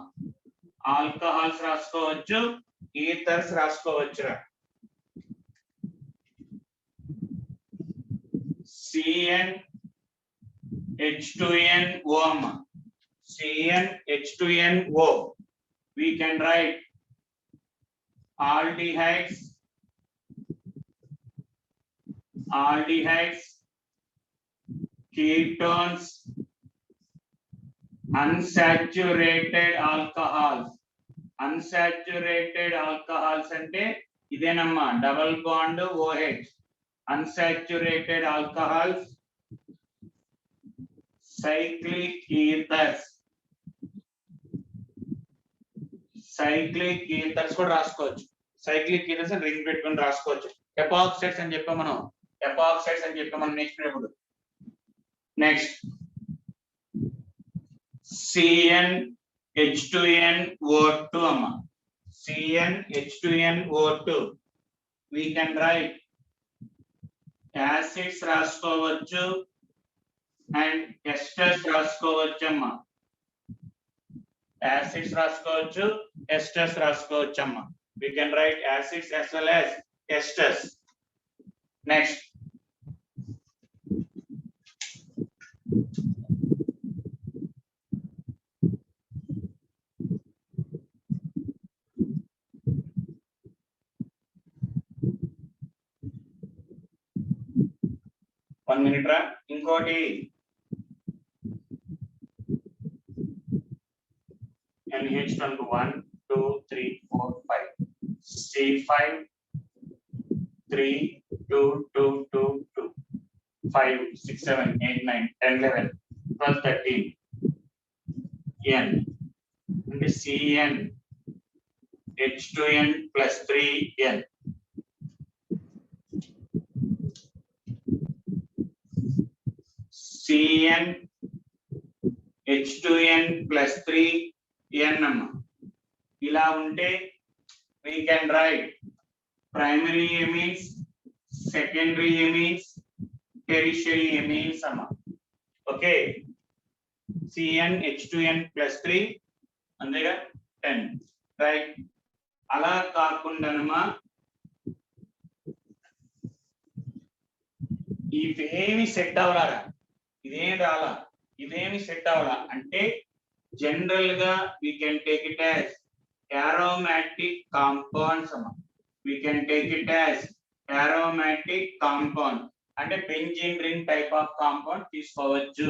ఆల్కహాల్స్ రాసుకోవచ్చు, ఈథర్స్ రాసుకోవచ్చు. CnH2nO అమ్మా. CnH2nO. We can write aldehydes, ketones, unsaturated alcohols. Unsaturated alcohols అంటే ఇదేనమ్మా, double bond OH. Unsaturated alcohols, cyclic ethers. Cyclic ethers కూడా రాసుకోవచ్చు. సైక్లిక్ ఈథర్స్ అని రింగ్ పెట్టుకొని రాసుకోవచ్చు. ఎపాక్సైడ్స్ అని చెప్పాం మనం. నేర్చుకునేప్పుడు నెక్స్ట్ CnH2nO2 అమ్మా. CnH2nO2 we can write acids రాసుకోవచ్చు అండ్ ఎస్టర్స్ రాసుకోవచ్చు అమ్మా. Acids రాసుకోవచ్చు, esters రాసుకోవచ్చు అమ్మా. We can write acids as well as esters. Next. One minute రా. ఇంకోటి NH1 1 2 3 4 5 C5 3 2 2 2 2 5 6 7 8 9 10 11 12 13 N అంటే Cn H2n plus 3n. Cn H2n plus 3n అమ్మా. ఇలా ఉంటే we can write primary amines, secondary amines, tertiary amines అమ్మా. Okay, Cn H2n plus 3 అంతేగా 10, right. అలా కాకుండానమ్మా ఇవేమి సెట్ అవ్వరా, ఇదేం రాలా, ఇదేమి సెట్ అవ్వరా అంటే జనరల్ గా we can take it as aromatic compounds అమ్మా. We can take it as aromatic compound అంటే benzene ring type of compound తీసుకోవచ్చు.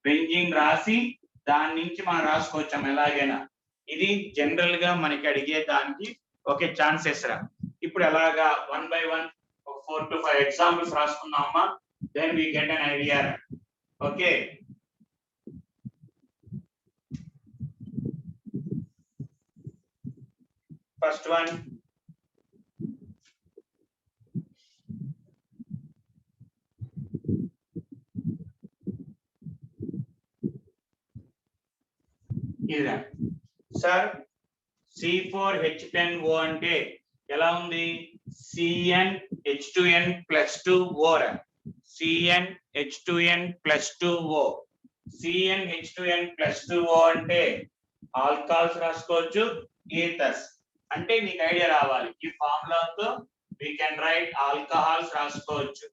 బెంజీన్ రాసి దాని నుంచి మనం రాసుకోవచ్చాం ఎలాగైనా. ఇది జనరల్ గా మనకి అడిగే దానికి ఓకే ఛాన్సెస్ రా. ఇప్పుడు ఎలాగా 1 by 1 4 to 5 ఎగ్జాంపుల్స్ రాసుకున్నామా, then we get an idea. Okay, first one ఇదా సార్. C4H10O అంటే ఎలా ఉంది? Cn H2n plus 2O రా. Cn H2n plus 2O. Cn H2n plus 2O అంటే ఆల్కహాల్స్ రాసుకోవచ్చు, ఈథర్స్ అంటే నీకు ఐడియా రావాలి. ఈ ఫార్ములాతో we can write ఆల్కహాల్స్ రాసుకోవచ్చు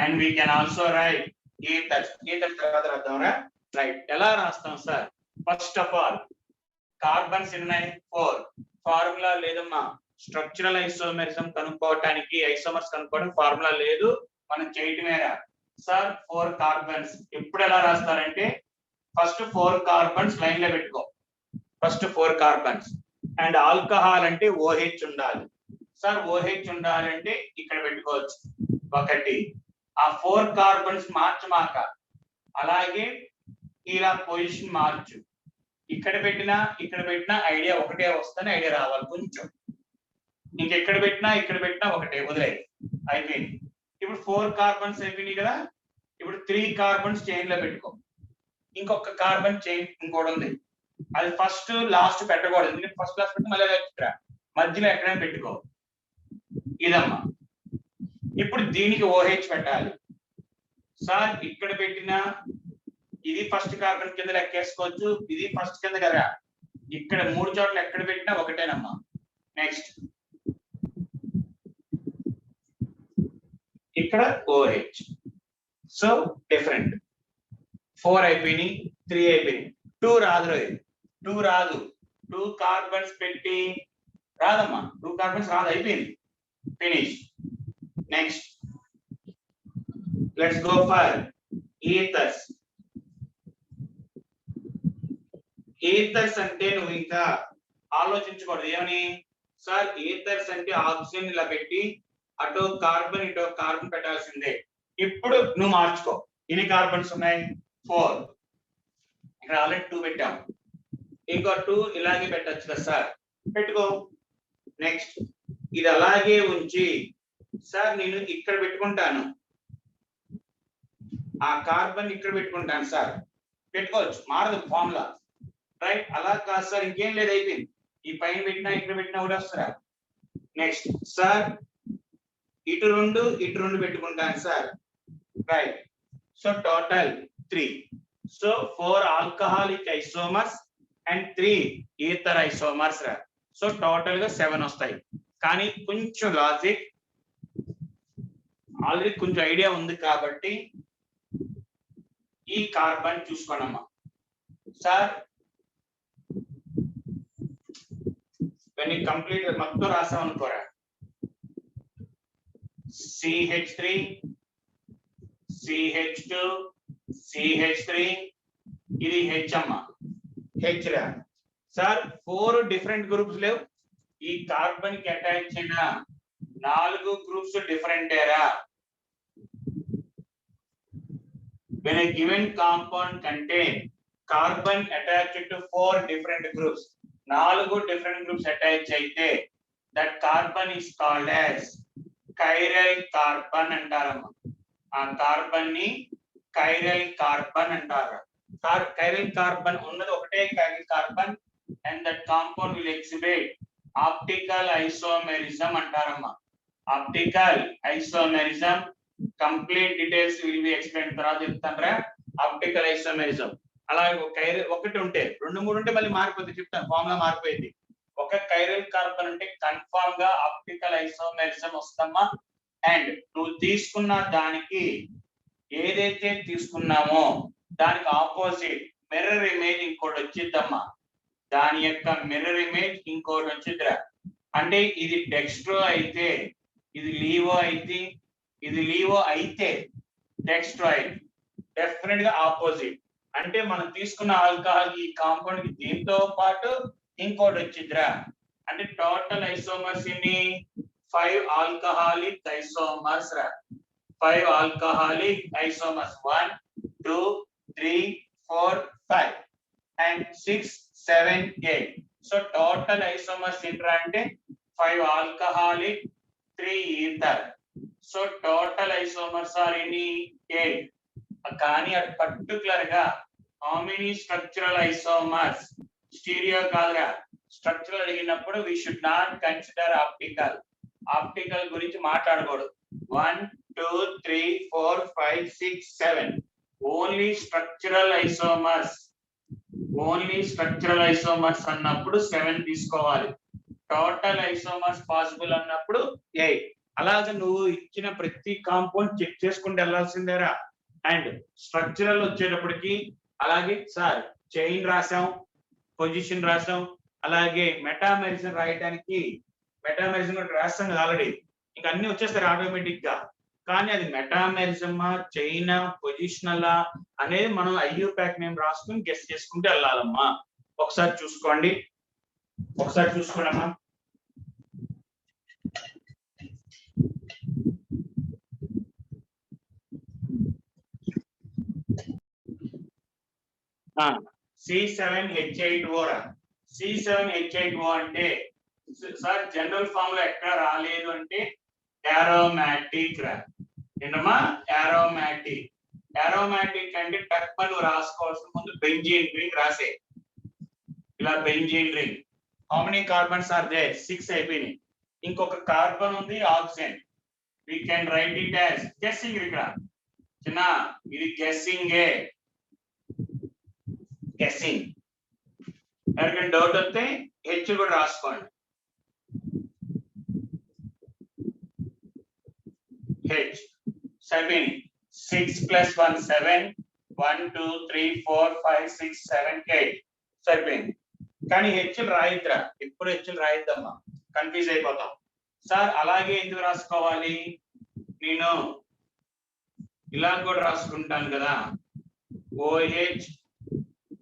and we can also write ఈథర్స్. ఈథర్స్ తర్వాత రాద్దాంరా. రైట్, ఎలా రాస్తాం sir? First of all carbons ఉన్నాయి 4. ఫార్ములా లేదమ్మా. స్ట్రక్చరల్ ఐసోమెరిజం కనుక్కోవటానికి, ఐసోమర్స్ కనుక్కోవడానికి ఫార్ములా లేదు, మనం చేయటమేరా. సార్ 4 కార్బన్స్ ఎప్పుడు ఎలా రాస్తారంటే ఫస్ట్ 4 కార్బన్స్ లైన్ లో పెట్టుకో. ఫస్ట్ 4 కార్బన్స్ అండ్ ఆల్కహాల్ అంటే OH ఉండాలి. సార్ OH ఉండాలంటే ఇక్కడ పెట్టుకోవచ్చు 1. ఆ 4 కార్బన్స్ మార్చమాక, అలాగే ఇలా పొజిషన్ మార్చు. ఇక్కడ పెట్టినా ఐడియా ఒకటే వస్తుంది, ఐడియా రావాలి కొంచెం. ఇంకెక్కడ పెట్టినా ఒకటే, వదిలే అయిపోయింది. ఇప్పుడు 4 కార్బన్స్ అయిపోయినాయి కదా. ఇప్పుడు 3 కార్బన్స్ చైన్ లో పెట్టుకో. ఇంకొక కార్బన్ చైన్ ఇంకోటి ఉంది, అది ఫస్ట్ లాస్ట్ పెట్టకూడదు. ఫస్ట్ లాస్ట్ పెట్టి మళ్ళీ మధ్యలో ఎక్కడైనా పెట్టుకో. ఇదమ్మా. ఇప్పుడు దీనికి OH పెట్టాలి. సార్ ఇక్కడ పెట్టినా ఇది ఫస్ట్ కార్బన్ కింద లెక్కేసుకోవచ్చు, ఇది ఫస్ట్ కింద కదా. ఇక్కడ 3 చోట్ల ఎక్కడ పెట్టినా ఒకటేనమ్మా. నెక్స్ట్ ఇక్కడ OH. So different. 4 అయిపోయినాయి, 3 అయిపోయినాయి. 2 రాదు, 2 రాదు. 2 కార్బన్స్ పెట్టి రాదమ్మా, 2 కార్బన్స్ రాదు, అయిపోయింది, finish. Next let's go for ఈథర్స్. ఈథర్స్ అంటే నువ్వు ఇంకా ఆలోచించకూడదు. ఏమని సార్, ఈథర్స్ అంటే ఆక్సిజన్ ఇలా పెట్టి అటో కార్బన్ ఇటో కార్బన్ పెట్టాల్సిందే. ఇప్పుడు నువ్వు మార్చుకో. ఎన్ని కార్బన్స్ ఉన్నాయి? 4. ఇక్కడ ఆల్రెడీ 2 పెట్టాం, ఇంకో 2 ఇలాగే పెట్టచ్చు కదా సార్, పెట్టుకో. నెక్స్ట్ ఇది అలాగే ఉంచి సార్ నేను ఇక్కడ పెట్టుకుంటాను, ఆ కార్బన్ ఇక్కడ పెట్టుకుంటాను సార్, పెట్టుకోవచ్చు, మారదు ఫార్ములా, రైట్? అలా కాదు సార్, ఇంకేం లేదు, అయిపోయింది. ఈ పైన పెట్టినా ఇక్కడ పెట్టినా కూడా వస్తారా? నెక్స్ట్ సార్ ఇటు రెండు పెట్టుకుంటాను sir, right? So total 3. So 4 alcoholic isomers and 3 ether isomers. So total గా 7 వస్తాయి. కానీ కొంచెం లాజిక్, ఆల్రెడీ కొంచెం ఐడియా ఉంది కాబట్టి ఈ కార్బన్ చూసుకోనమ్మా సార్. when you complete మొత్తం రాసాం అనుకోరా, CH3 CH2 CH3 ఇది H అమ్మా, H రా సార్. 4 డిఫరెంట్ గ్రూప్స్ లేవు, ఈ కార్బన్ కి అటాచ్ అయిన 4 గ్రూప్స్ డిఫరెంట్ ఏరా. when a given compound contain carbon attached to 4 different groups, 4 different groups attach అయితే that carbon is called as chiral carbon అంటారమ్మా. ఆ కార్బన్ ని chiral carbon అంటారు. chiral carbon ఉన్నది ఒకటే chiral carbon and that compound will exhibit optical isomerism అంటారమ్మా. optical isomerism complete details will be explain తర్వాత చెప్తానరా. Optical isomerism అలాగే ఒకటి ఉంటే 2, 3 ఉంటే మళ్ళీ మారిపోతుంది, చెప్తాను, ఫార్ములా మారిపోయింది. ఒక కైరల్ కార్బన్ అంటే కన్ఫర్మ్ గా ఆప్టికల్ ఐసోమెరిజం వస్తుందమ్మా. అండ్ నువ్వు తీసుకున్న దానికి ఏదైతే తీసుకున్నామో దానికి ఆపోజిట్ మిర్రర్ ఇమేజ్ ఇంకోటి వచ్చిద్దమ్మా. దాని యొక్క మిర్రర్ ఇమేజ్ ఇంకోటి వచ్చిద్దిరా. అంటే ఇది డెక్స్ట్రో అయితే, ఇది లీవో అయితే, ఇది లీవో అయితే డెక్స్ట్రాయిడ్ డెఫినెట్ గా ఆపోజిట్. అంటే మనం తీసుకున్న ఆల్కహాల్ ఈ కాంపౌండ్ కి దీంతో పాటు ఇంకోటి వచ్చిద్రా. అంటే టోటల్ ఐసోమర్స్ ఇన్ని 5 ఆల్కహాలిక్ ఐసోమర్స్ రా. 5 alcoholic isomers 1 2 3 4 5 and 6 7 8. So total isomers ఏంట్రా అంటే 5 alcoholic 3 ether. So total isomers are any 8. కానీ అది పర్టికులర్ గా how many structural isomers, stereo కాదురా, స్ట్రక్చరల్ అడిగినప్పుడు we should not consider optical. Optical గురించి మాట్లాడకూడదు. 1 2 3 4 5 6 7 only structural isomers. Only structural isomers అన్నప్పుడు 7 తీసుకోవాలి. టోటల్ ఐసోమర్స్ పాసిబుల్ అన్నప్పుడు 8. అలాగే నువ్వు ఇచ్చిన ప్రతి కాంపౌండ్ చెక్ చేసుకుంటూ వెళ్ళాల్సిందేరా. అండ్ స్ట్రక్చరల్ వచ్చేటప్పటికి అలాగే సార్ చైన్ రాసాం, పొజిషన్ రాసాం, అలాగే మెటామెరిజం రాయడానికి మెటామెరిజం కూడా రాస్తాం కదా ఆల్రెడీ, ఇంకా అన్ని వచ్చేస్తారు ఆటోమేటిక్ గా. కానీ అది మెటామెరిజమా చైనా పొజిషనలా అనేది మనం IUPAC నేమ్ రాసుకుని గెస్ చేసుకుంటూ వెళ్ళాలమ్మా. ఒకసారి చూసుకోండి, ఒకసారి చూసుకోండమ్మా. C7H8O రా. C7H8O అంటే సార్ జనరల్ ఫార్ములా ఎక్కడ రాలేదు అంటే aromatic రా. ఏంటమ్మా? aromatic. aromatic అంటే టక్మన్ రాసుకోవాల్సిన ముందు బెంజీన్ రింగ్ రాసే. ఇలా benzene ring. How many carbons are there? 6 అయిపోయినాయి. ఇంకొక కార్బన్ ఉంది oxygen. we can write it as guessing ఇక్కడ చిన్న, ఇది guessing ఏ, guessing. ఎవరికైనా డౌట్ వస్తే హెచ్ కూడా రాసుకోండి. హెచ్ సరిపోయింది 6 + 1 7 1 2 3 4 5 6 7 8 సరిపోయింది. కానీ హెచ్చులు రాయిద్రా, ఇప్పుడు హెచ్చులు రాయిద్దమ్మా, కన్ఫ్యూజ్ అయిపోతాం. సార్ అలాగే ఎందుకు రాసుకోవాలి, నేను ఇలా కూడా రాసుకుంటాను కదా, OH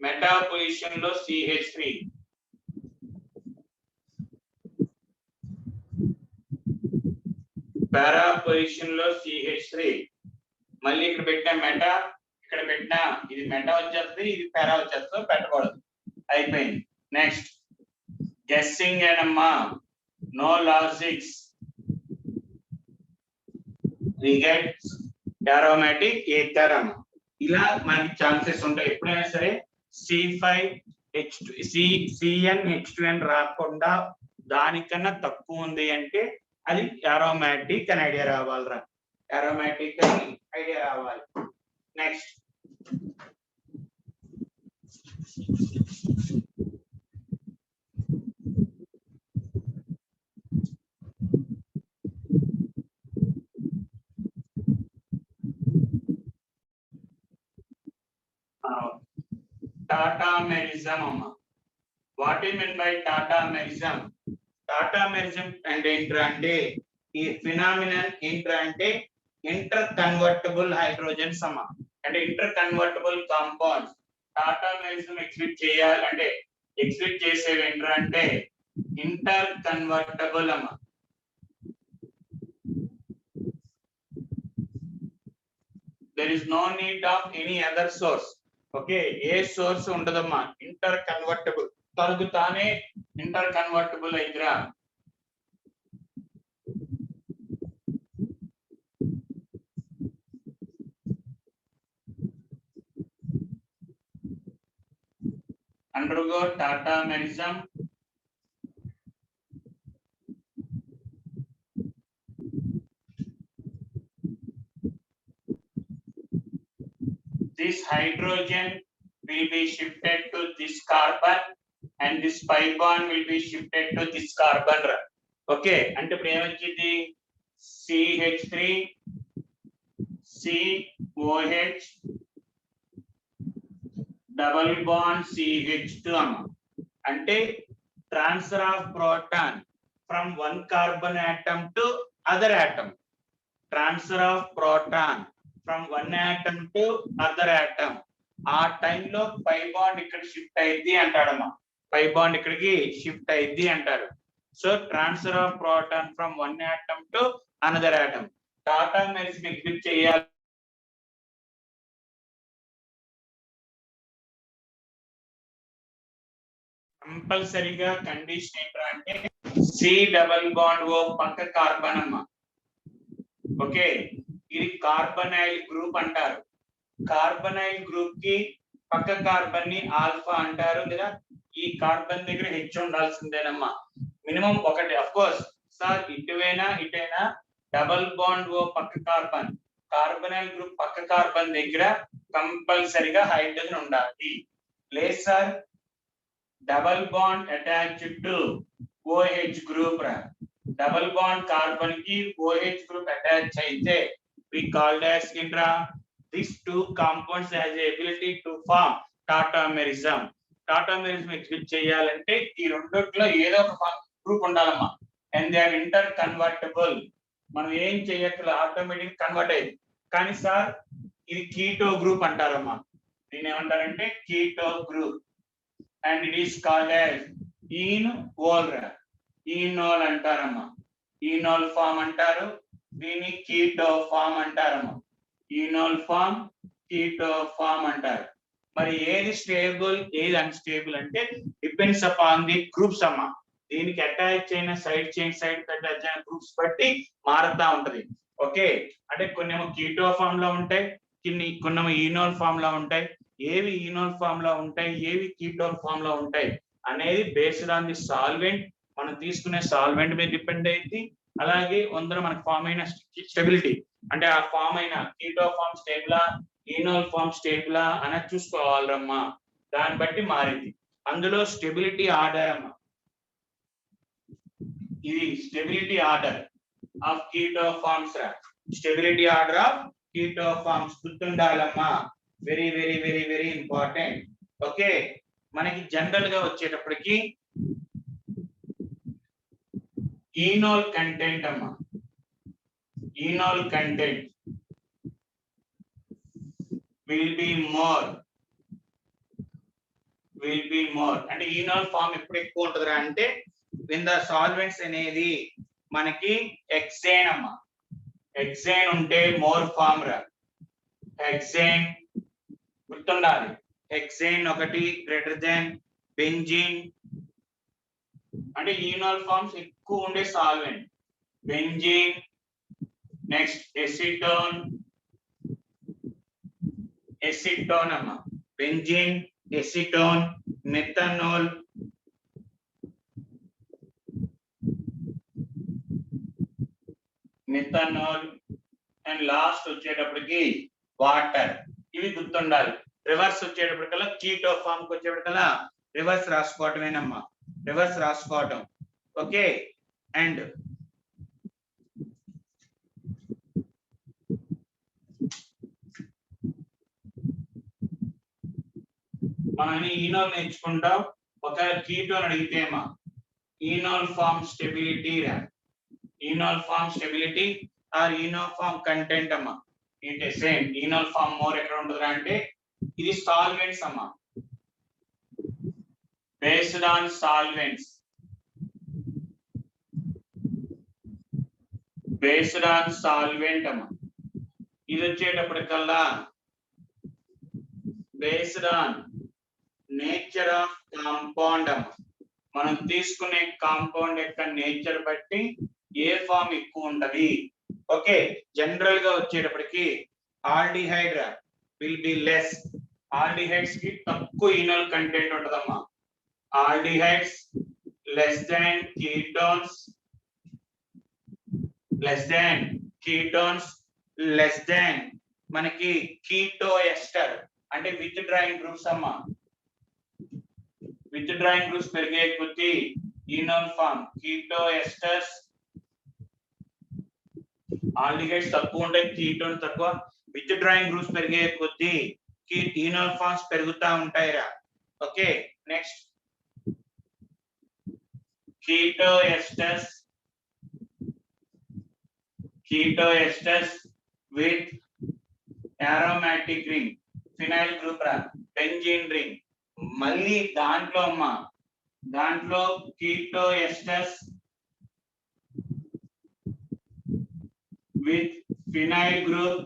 మెటా పొజిషన్ లో CH3 పారా పొజిషన్ లో CH3 మళ్ళీ ఇక్కడ పెట్టిన మెటా, ఇక్కడ పెట్టిన ఇది మెటా వచ్చేస్తుంది, ఇది పారా వచ్చేస్తుంది, పెట్టకూడదు, అయిపోయింది. నెక్స్ట్ గెస్సింగ్ ఏనమ్మా, no logics, we get aromatic ether అమ్మ. ఇలా మనకి ఛాన్సెస్ ఉంటాయి ఎప్పుడైనా సరే CnH2n రాకుండా దానికన్నా తక్కువ ఉంది అంటే అది aromatic అని ఐడియా రావాలిరా, aromatic అని ఐడియా రావాలి. నెక్స్ట్ టాటామెరిజం అమ్మ. What you mean by tautomerism? Tautomerism అంటే ఏంట్రా అంటే ఈ ఫినామినన్ ఏంట్రా అంటే ఇంటర్ కన్వర్టబుల్ హైడ్రోజన్స్ అమ్మ, అంటే interconvertible compounds. Tautomerism exhibit చేయాలంటే ఎగ్జిబిట్ చేసేవి ఏంట్రా అంటే ఇంటర్ కన్వర్టబుల్ అమ్మ. There is no need of any other source. Okay, ఏ సోర్స్ ఉండదమ్మా, ఇంటర్ కన్వర్టబుల్ తరుగుతానే ఇంటర్ కన్వర్టబుల్ అయిద్రా. undergo tatamerism this hydrogen will be shifted to this carbon and this pi bond will be shifted to this carbon. Okay, అంటే ఇప్పుడు ఏమొచ్చింది CH3 COH double bond CH2 అమ్మ. అంటే transfer of proton from one carbon atom to other atom, transfer of proton from one atom to other atom. ఆ టైంలో పై bond ఇక్కడ shift అయింది అంటాడమ్మా, పై bond ఇక్కడికి షిఫ్ట్ అయింది అంటారు. So transfer of proton from one atom to another atom. Tautomerism exhibit చేయాలి కంపల్సరీగా condition ఏంటంటే C డబుల్ బాండ్ O పక్క కార్బన్ అమ్మ. ఓకే, ఇది కార్బనైల్ గ్రూప్ అంటారు. కార్బనైల్ గ్రూప్ కి పక్క కార్బన్ ని ఆల్ఫా అంటారు లేదా. ఈ కార్బన్ దగ్గర హెచ్ ఉండాల్సిందేనమ్మా, మినిమం ఒకటి. అఫ్ కోర్స్ సార్ ఇటువైనా ఇటైనా డబుల్ బాండ్ O పక్క కార్బన్, కార్బనైల్ గ్రూప్ పక్క కార్బన్ దగ్గర కంపల్సరీగా హైడ్రోజన్ ఉండాలి. లేదు sir double bond attached to OH group రా, డబుల్ బాండ్ కార్బన్ కి OH గ్రూప్ అటాచ్ అయితే we called as intra. These two compounds has the ability to form tautomerism. Tautomerism exhibit చేయాలంటే ఈ రెండిట్లో ఏదో ఒక గ్రూప్ ఉండాలమ్మా, and they are interconvertible. మనం ఏం చేయట్లేదు, ఆటోమేటిక్ కన్వర్ట్ అయ్యింది. కానీ సార్ ఇది కీటో గ్రూప్ అంటారమ్మా, దీని ఏమంటారంటే keto group, and it is called as enol. enol అంటారమ్మా, enol ఫామ్ అంటారు, దీన్ని కీటో ఫామ్ అంటారమ్మా. ఈనోల్ ఫామ్ కీటో ఫామ్ అంటారు. మరి ఏది స్టేబుల్ ఏది అన్స్టేబుల్ అంటే డిపెండ్స్ అపాన్ ది గ్రూప్స్ అమ్మా. దీనికి అటాచ్ అయిన సైడ్ చైన్ సైడ్ అటాచ్ అయిన గ్రూప్స్ బట్టి మారుతా ఉంటది. ఓకే, అంటే కొన్నేమో కీటో ఫామ్ లో ఉంటాయి, కొన్నేమో ఈనోల్ ఫామ్ లో ఉంటాయి. ఏవి ఈనోల్ ఫామ్ లో ఉంటాయి, ఏవి కీటోల్ ఫామ్ లో ఉంటాయి అనేది బేస్డ్ ఆన్ ది సాల్వెంట్, మనం తీసుకునే సాల్వెంట్ మీద డిపెండ్ అయింది. అలాగే అందులో మనకు ఫామ్ అయిన స్టెబిలిటీ, అంటే ఆ ఫామ్ అయిన కీటో ఫామ్ స్టేబులా ఈనోల్ ఫామ్ స్టేబులా అనేది చూసుకోవాలమ్మా. దాన్ని బట్టి మారింది. అందులో స్టెబిలిటీ ఆర్డర్ అమ్మా, ఇది stability order of keto forms రా, stability order of keto forms గుర్తుండాలమ్మా, very very very very important. Okay, మనకి జనరల్ గా వచ్చేటప్పటికి ఈనోల్ కంటెంట్ అమ్మా, enol content will be more అంటే ఈనోల్ ఫామ్ ఎప్పుడు ఎక్కువ ఉంటుందిరా అంటే when the solvents అనేది మనకి హెక్సేన్ అమ్మా, హెక్సేన్ ఉంటే మోర్ ఫామ్ రా, హెక్సేన్ గుర్తుండాలి, హెక్సేన్ ఒకటి గ్రేటర్ దెన్ బెంజీన్ అంటే ఈనోల్ ఫార్మ్స్ ఎక్కువ ఉండే solvent, benzene, next acetone, acetone అమ్మా, benzene, acetone, methanol, and last వచ్చేటప్పటికి వాటర్. ఇవి గుర్తుండాలి. రివర్స్ వచ్చేటప్పటికల్లా కీటో ఫామ్ కి వచ్చేటప్పటికల్లా రివర్స్ రాసుకోవటమేనమ్మా, రివర్స్ రాసుకోవటం. ఓకే, అండ్ మనం ఈనోల్ నేర్చుకుంటాం. ఒక కీటోన్ అడిగితేమా ఈనోల్ ఫామ్ స్టెబిలిటీ రా, enol form stability are enol form content అమ్మా, ఏంటి సేమ్ ఈనోల్ ఫామ్ మోర్ ఎక్కడ ఉంటుందిరా అంటే ఇది సాల్వెంట్స్ అమ్మా, based on solvents, based on solvent అమ్మా. ఇది వచ్చేటప్పటికల్లా based on nature of compound అమ్మా, మనం తీసుకునే కాంపౌండ్ యొక్క నేచర్ బట్టి ఏ ఫామ్ ఎక్కువ ఉంటది. ఓకే, జనరల్ గా వచ్చేటప్పటికి aldehyde will be less, aldehydes కి తక్కువ ఈనోల్ కంటెంట్ ఉంటదమ్మా, aldehydes less than ketones, less than ketones, less than మనకి కీటో ఎస్టర్ అంటే విత్ డ్రాయింగ్ గ్రూప్స్ అమ్మా, విత్ డ్రాయింగ్ గ్రూప్స్ పెరిగే కొద్దీ enol form keto esters, aldehydes తక్కువ ఉంటాయి, కీటోన్ తక్కువ, విత్ డ్రాయింగ్ గ్రూప్స్ పెరిగే కొద్దీ ఈనోల్ ఫామ్స్ పెరుగుతా ఉంటాయిరా. Okay, next keto esters, keto esters with aromatic ring, phenyl group రా, బెంజీన్ రింగ్, మళ్ళీ దాంట్లో అమ్మా, దాంట్లో keto esters with phenyl group,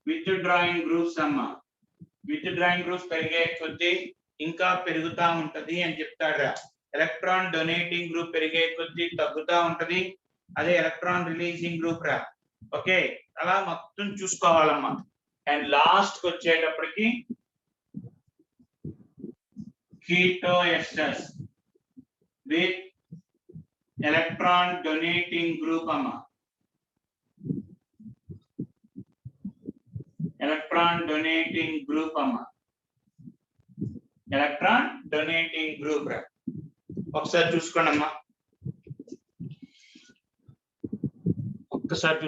with drawing groups అమ్మా, విత్ డ్రాయింగ్ గ్రూప్స్ పెరిగే కొద్దీ ఇంకా పెరుగుతా ఉంటది అని చెప్తాడు. ఎలక్ట్రాన్ డొనేటింగ్ గ్రూప్ పెరిగే కొద్దీ తగ్గుతా ఉంటది, అదే ఎలక్ట్రాన్ రిలీజింగ్ గ్రూప్ రా. ఓకే, అలా మొత్తం చూసుకోవాలమ్మా. అండ్ లాస్ట్ కి వచ్చేటప్పటికి keto esters with electron donating group అమ్మా, ఎలక్ట్రాన్ డొనేటింగ్ గ్రూప్ అమ్మా, ఎలక్ట్రాన్ డొనేటింగ్ గ్రూప్ రా. ఒకసారి చూసుకోండి అమ్మా, ఒక్కసారి